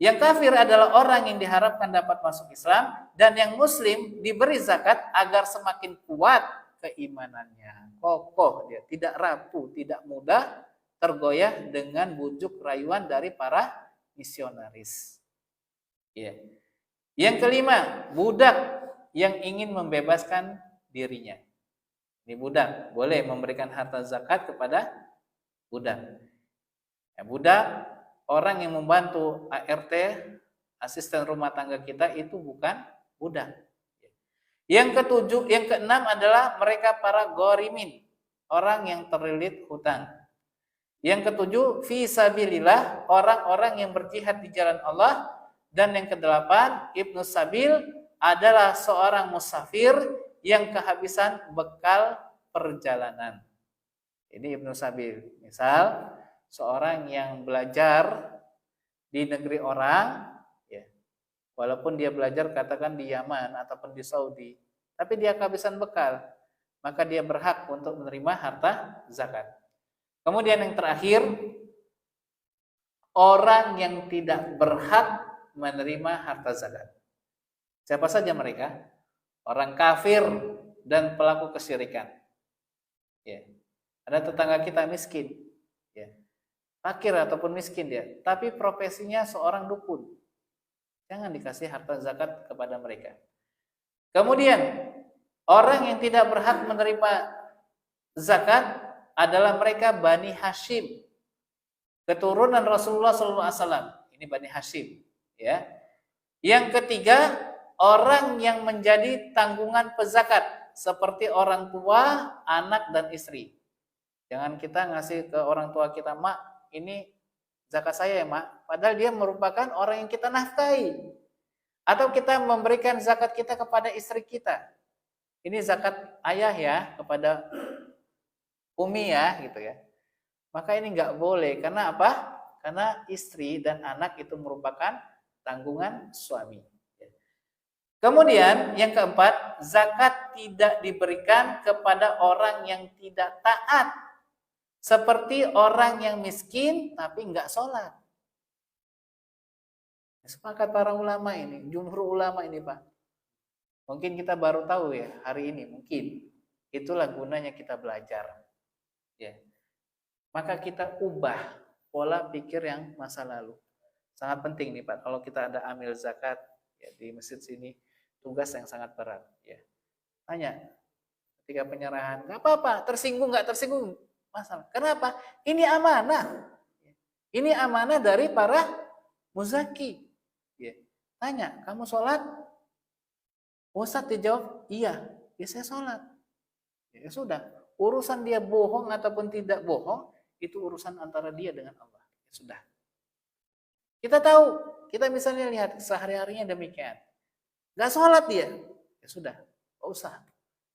Yang kafir adalah orang yang diharapkan dapat masuk Islam dan yang muslim diberi zakat agar semakin kuat keimanannya. Kokoh dia, tidak rapuh, tidak mudah tergoyah dengan bujuk rayuan dari para misionaris. Ya. Yang kelima, budak yang ingin membebaskan dirinya. Ini budak, boleh memberikan harta zakat kepada budak. Ya, budak, orang yang membantu ART, asisten rumah tangga kita itu bukan budak. Yang keenam adalah mereka para ghorimin, orang yang terlilit hutang. Yang ketujuh, fi sabilillah, orang-orang yang berjihad di jalan Allah. Dan yang kedelapan, Ibnu Sabil adalah seorang musafir yang kehabisan bekal perjalanan. Ini Ibnu Sabil. Misal, seorang yang belajar di negeri orang, ya, walaupun dia belajar katakan di Yaman ataupun di Saudi, tapi dia kehabisan bekal, maka dia berhak untuk menerima harta zakat. Kemudian yang terakhir, orang yang tidak berhak menerima harta zakat. Siapa saja mereka? Orang kafir dan pelaku kesyirikan. Ya. Ada tetangga kita miskin, ya. Fakir ataupun miskin dia, tapi profesinya seorang dukun. Jangan dikasih harta zakat kepada mereka. Kemudian Orang yang tidak berhak menerima zakat adalah mereka Bani Hashim, keturunan Rasulullah SAW. Ini Bani Hashim, ya. Yang ketiga, orang yang menjadi tanggungan pezakat seperti orang tua, anak dan istri. Jangan kita ngasih ke orang tua kita, "Mak, ini zakat saya ya, Mak." Padahal dia merupakan orang yang kita nafkahi. Atau kita memberikan zakat kita kepada istri kita. Ini zakat ayah ya, kepada umi ya, gitu ya. Maka ini nggak boleh. Karena apa? Karena istri dan anak itu merupakan tanggungan suami. Kemudian yang keempat, zakat tidak diberikan kepada orang yang tidak taat. Seperti orang yang miskin tapi nggak sholat. Sepakat para ulama ini, jumhur ulama ini Pak. Mungkin kita baru tahu ya hari ini, mungkin. Itulah gunanya kita belajar. Ya. Maka kita ubah pola pikir yang masa lalu. Sangat penting nih Pak, kalau kita ada amil zakat ya, di masjid sini, tugas yang sangat berat. Ya. Tanya, ketika penyerahan, nggak apa-apa, tersinggung nggak tersinggung, masalah. Kenapa? Ini amanah. Ini amanah dari para muzaki. Ya. Tanya, kamu sholat? Ustaz dijawab, iya. Ya saya sholat. Ya sudah. Urusan dia bohong ataupun tidak bohong, itu urusan antara dia dengan Allah. Ya sudah. Kita tahu, kita misalnya lihat sehari-harinya demikian. Gak sholat dia. Ya sudah, gak usah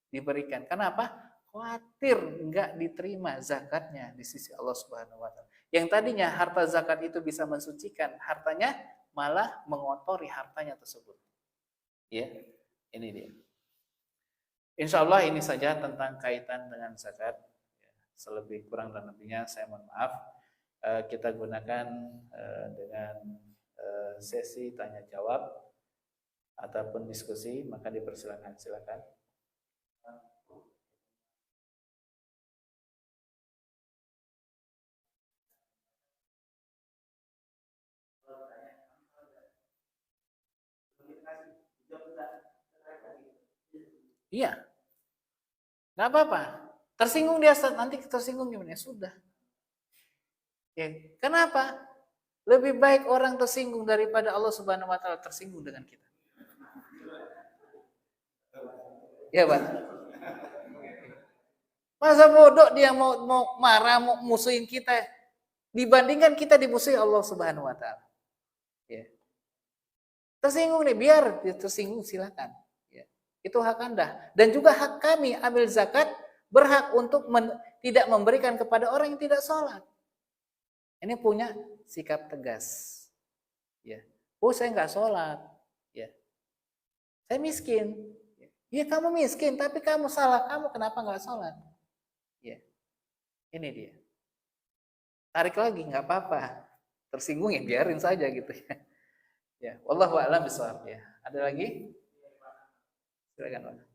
diberikan. Kenapa? Khawatir nggak diterima zakatnya di sisi Allah Subhanahu wa Ta'ala. Yang tadinya harta zakat itu bisa mensucikan, hartanya malah mengotori hartanya tersebut. Ya, ini dia. Insya Allah ini saja tentang kaitan dengan zakat. Selebih kurang dan lebihnya saya mohon maaf. Kita gunakan dengan sesi tanya jawab ataupun diskusi, maka dipersilakan. Silakan. Iya, nggak apa-apa. Tersinggung dia, nanti tersinggung gimana? Ya sudah. Ya, kenapa? Lebih baik orang tersinggung daripada Allah Subhanahu Wa Taala tersinggung dengan kita. Ya Pak. Masa bodoh dia mau marah, mau musuhin kita, dibandingkan kita dimusuhi Allah Subhanahu Wa Taala. Ya. Tersinggung nih, biar dia tersinggung silakan. Ya. Itu hak Anda. Dan juga hak kami ambil zakat berhak untuk tidak memberikan kepada orang yang tidak sholat. Ini punya sikap tegas. Ya. Oh saya nggak sholat. Ya. Saya miskin. Ya kamu miskin, tapi kamu salah. Kamu kenapa nggak sholat? Ya. Ini dia. Tarik lagi nggak apa-apa. Tersinggung ya biarin saja gitu ya. Ya, wallahu a'lam bishawab ya. Ada lagi? Silakan Pak.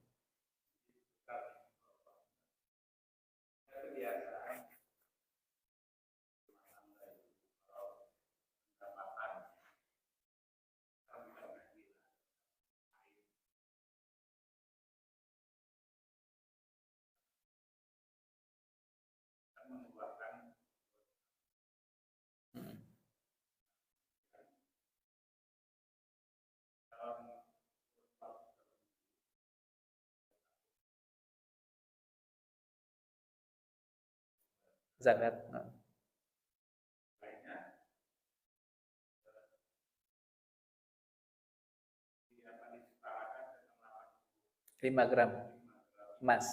Zakat. 5 gram emas.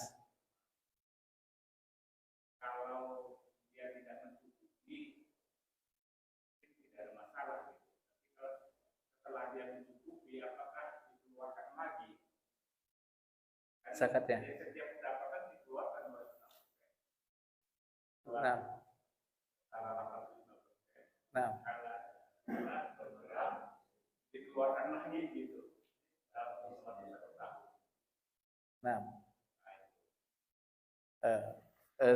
Kalau dia tidak mencukupi, tidak ada masalah. Setelah dia mencukupi, apakah dikeluarkan lagi? Zakatnya. Setiap pendapatan dikeluarkan. Nah. Nah. Dikeluarkan lagi gitu. Nah,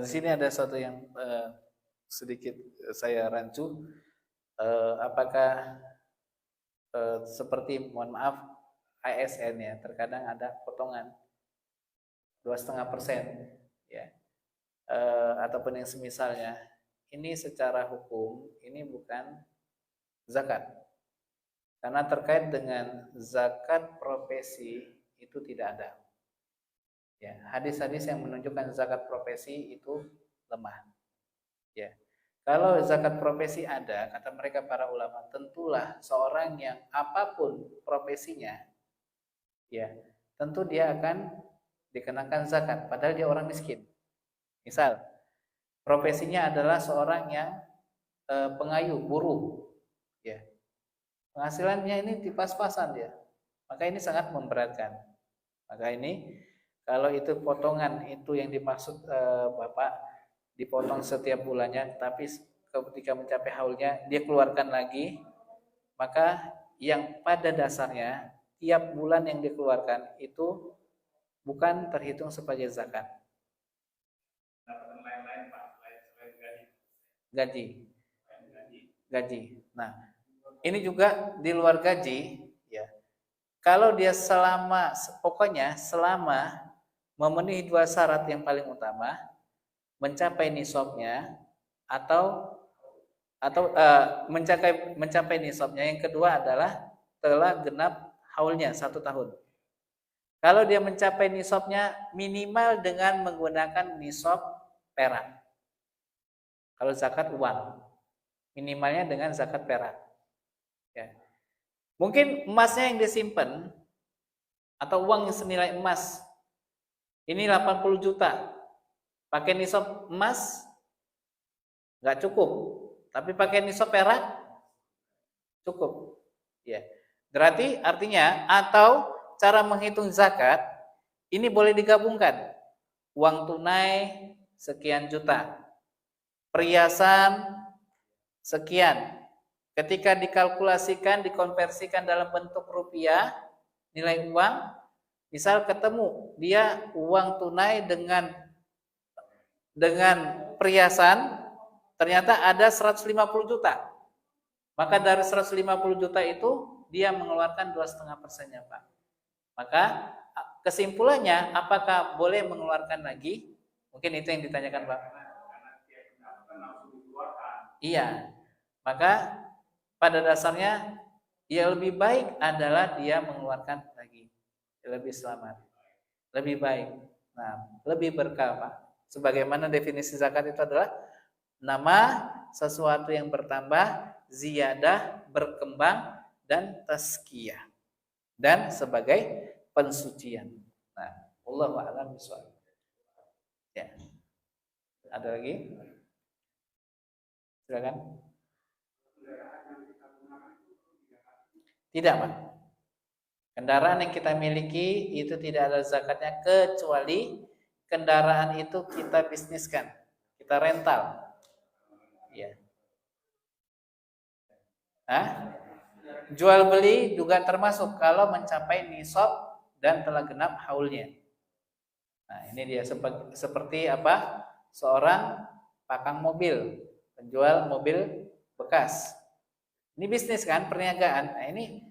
di sini ada satu yang sedikit saya rancu. Apakah seperti mohon maaf ASN ya, terkadang ada potongan 2,5%, ya, ataupun yang semisalnya. Ini secara hukum ini bukan zakat, karena terkait dengan zakat profesi itu tidak ada. Ya, hadis-hadis yang menunjukkan zakat profesi itu lemah. Ya, kalau zakat profesi ada, kata mereka para ulama, tentulah seorang yang apapun profesinya, ya, tentu dia akan dikenakan zakat, padahal dia orang miskin. Misal, profesinya adalah seorang yang pengayuh, buruh, ya, penghasilannya ini pas-pasan dia, maka ini sangat memberatkan. Maka ini kalau itu potongan itu yang dimaksud Bapak dipotong setiap bulannya, tapi ketika mencapai haulnya dia keluarkan lagi, maka yang pada dasarnya tiap bulan yang dikeluarkan itu bukan terhitung sebagai zakat. Gaji. Nah, ini juga di luar gaji, ya. Kalau dia pokoknya selama memenuhi dua syarat yang paling utama, mencapai nisabnya atau mencapai nisabnya. Yang kedua adalah telah genap haulnya 1 tahun. Kalau dia mencapai nisabnya minimal dengan menggunakan nisab perak. Kalau zakat uang, minimalnya dengan zakat perak. Ya. Mungkin emasnya yang disimpan atau uang yang senilai emas ini 80 juta. Pakai nisab emas nggak cukup, tapi pakai nisab perak cukup. Ya. Berarti artinya atau cara menghitung zakat ini boleh digabungkan. Uang tunai sekian juta, perhiasan sekian. Ketika dikalkulasikan, dikonversikan dalam bentuk rupiah, nilai uang, misal ketemu dia uang tunai dengan perhiasan ternyata ada 150 juta. Maka dari 150 juta itu dia mengeluarkan 2,5%-nya, Pak. Maka kesimpulannya apakah boleh mengeluarkan lagi? Mungkin itu yang ditanyakan, Pak. Iya. Maka pada dasarnya ya lebih baik adalah dia mengeluarkan lagi. Lebih selamat. Lebih baik. Nah, lebih berkah, Pak. Sebagaimana definisi zakat itu adalah nama sesuatu yang bertambah, ziyadah, berkembang, dan tazkiyah. Dan sebagai pensucian. Nah, Allahu a'lam bishawab. Ya. Ada lagi? Silakan. Tidak, Pak. Kendaraan yang kita miliki itu tidak ada zakatnya kecuali kendaraan itu kita bisniskan, kita rental. Ya. Jual beli juga termasuk kalau mencapai nisab dan telah genap haulnya. Nah, ini dia seperti apa? Seorang pakang mobil, penjual mobil bekas. Ini bisnis kan, perniagaan. Nah, ini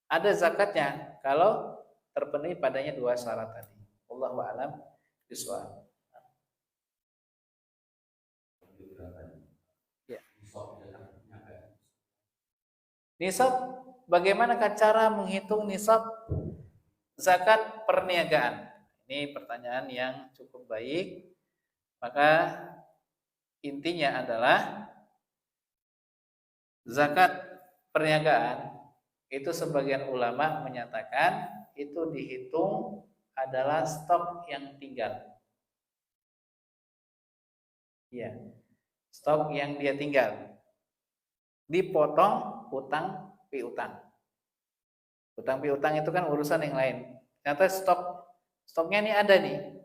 ada zakatnya kalau terpenuhi padanya dua syarat tadi. Wallahu a'lam bishawab. Ya. Nisab, bagaimanakah cara menghitung nisab zakat perniagaan? Ini pertanyaan yang cukup baik. Maka intinya adalah zakat perniagaan itu sebagian ulama menyatakan itu dihitung adalah stok yang tinggal. Ya, stok yang dia tinggal. Dipotong utang piutang. Utang piutang itu kan urusan yang lain. Ternyata stoknya ini ada nih.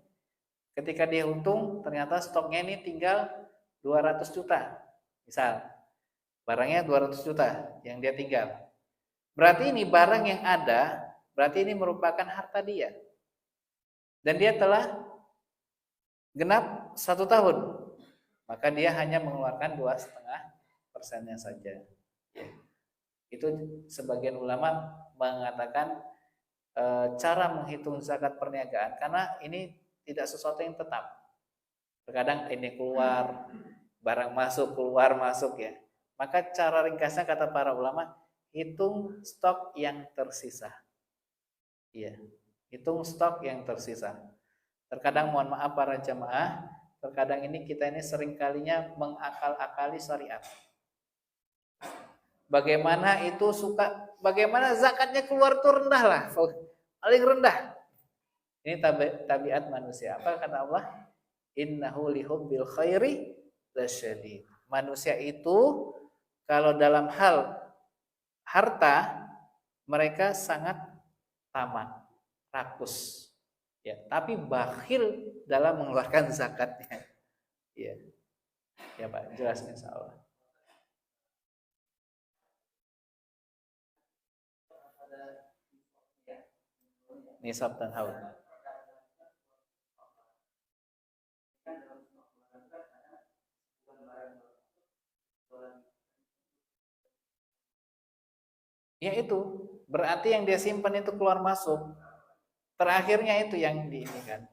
Ketika dia untung, ternyata stoknya ini tinggal 200 juta. Misal, barangnya 200 juta yang dia tinggal. Berarti ini barang yang ada, berarti ini merupakan harta dia. Dan dia telah genap 1 tahun. Maka dia hanya mengeluarkan 2,5%-nya saja. Ya. Itu sebagian ulama mengatakan cara menghitung zakat perniagaan, karena ini tidak sesuatu yang tetap. Terkadang ini keluar, barang masuk, keluar masuk ya. Maka cara ringkasnya kata para ulama, hitung stok yang tersisa. Iya, hitung stok yang tersisa. Terkadang mohon maaf para jamaah, terkadang ini kita ini sering kalinya mengakal-akali syariat. Bagaimana bagaimana zakatnya keluar tuh rendah lah, paling rendah. Ini tabiat manusia. Apa kata Allah? Innahu lihubbil khairi lasyadid. Manusia itu kalau dalam hal harta mereka sangat tamak, rakus. Ya, tapi bakhil dalam mengeluarkan zakatnya. Ya. Ya Pak, jelas insyaallah. Nisab dan haul. Ya itu, berarti yang dia simpan itu keluar masuk. Terakhirnya itu yang diinikan.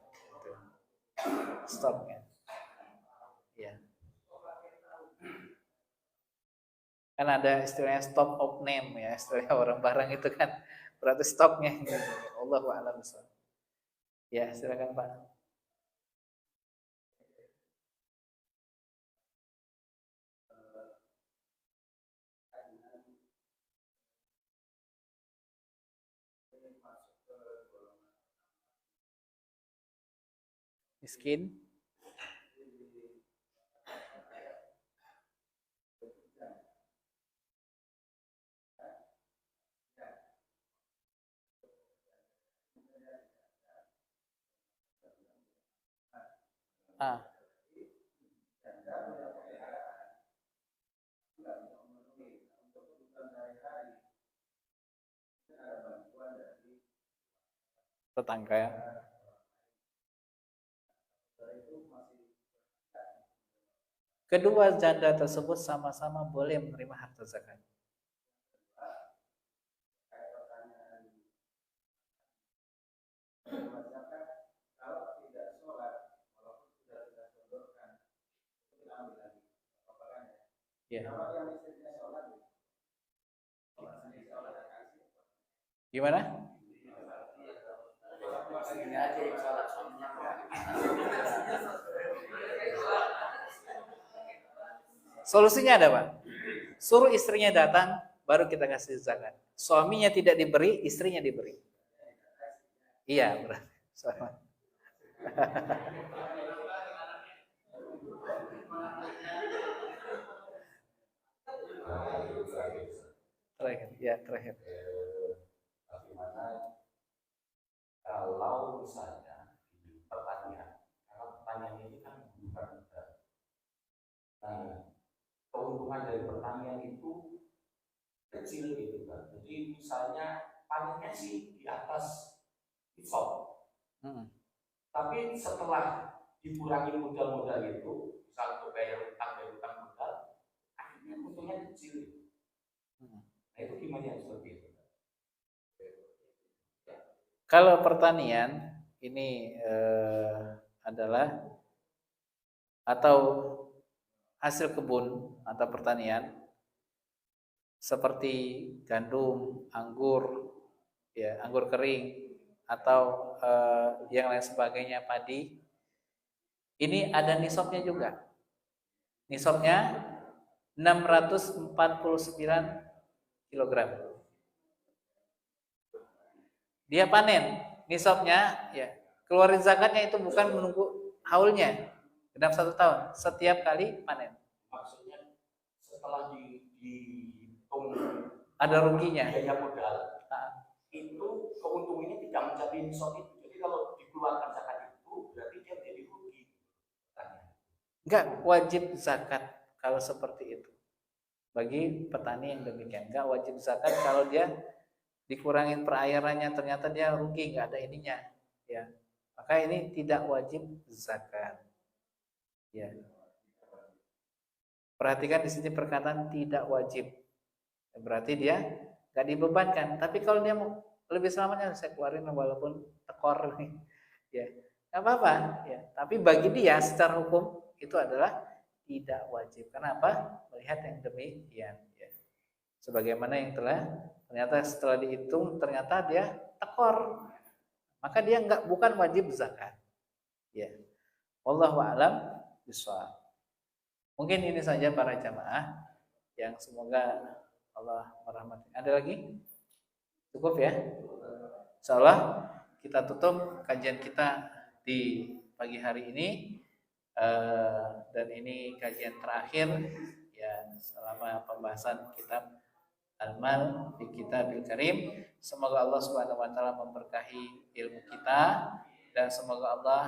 Stoknya. Ya. Kan ada istilahnya stock of name ya, istilah orang barang itu kan berarti stoknya. Allahu a'lam. Ya, silakan Pak. Miskin. Tetangga ya. Kedua janda tersebut sama-sama boleh menerima harta zakat. Ya. Gimana? Solusinya ada Pak. Suruh istrinya datang, baru kita kasih zakat. Suaminya tidak diberi, istrinya diberi. Iya, berarti. Terakhir. Bagaimana kalau misalnya di pertanian, karena pertanian ini kan bukan keuntungan dari pertanian itu kecil gitu kan. Jadi misalnya panennya sih di atas nisab. Tapi setelah dikurangi modal-modal itu, misal untuk bayar utang modal, akhirnya untungnya kecil. Nah itu gimana seperti itu? Kalau pertanian ini adalah atau hasil kebun atau pertanian seperti gandum, anggur, ya anggur kering atau yang lain sebagainya, padi. Ini ada nisabnya juga. Nisabnya 649 kg. Dia panen, nisabnya ya. Keluarin zakatnya itu bukan menunggu haulnya dalam 1 tahun, setiap kali panen. Maksudnya setelah dihitung ada ruginya. Biaya modal, itu keuntungannya tidak mencapai nisab itu. Jadi kalau dikeluarkan zakat itu berarti dia menjadi rugi. Enggak wajib zakat kalau seperti itu. Bagi petani yang demikian, enggak wajib zakat kalau dia dikurangin perairannya, ternyata dia rugi, nggak ada ininya, ya. Maka ini tidak wajib zakat. Ya. Perhatikan di sini perkataan tidak wajib. Berarti dia nggak dibebankan. Tapi kalau dia mau lebih selamatnya, saya keluarin walaupun tekor nih, ya. nggak apa-apa ya. Tapi bagi dia secara hukum itu adalah tidak wajib. Kenapa? Melihat yang demikian ya. Sebagaimana yang ternyata setelah dihitung ternyata dia tekor, maka dia bukan wajib zakat ya. Wallahu a'lam bishawab. Mungkin ini saja para jamaah yang semoga Allah merahmati. Ada lagi? Cukup ya? Insyaallah kita tutup kajian kita di pagi hari ini, dan ini kajian terakhir ya selama pembahasan kitab Al-Mal fi Kitabil Karim. Semoga Allah Subhanahu wa taala memberkahi ilmu kita dan semoga Allah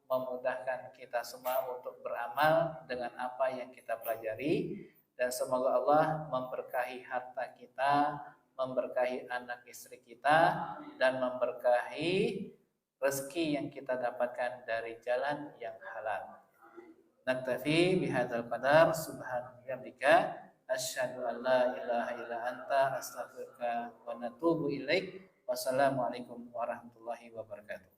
memudahkan kita semua untuk beramal dengan apa yang kita pelajari, dan semoga Allah memberkahi harta kita, memberkahi anak istri kita, dan memberkahi rezeki yang kita dapatkan dari jalan yang halal. Naktafi bihadzal qadar, subhanaka asyhadu an la ilaha illa anta astaghfiruka wa natubu ilaik. Wassalamualaikum warahmatullahi wabarakatuh.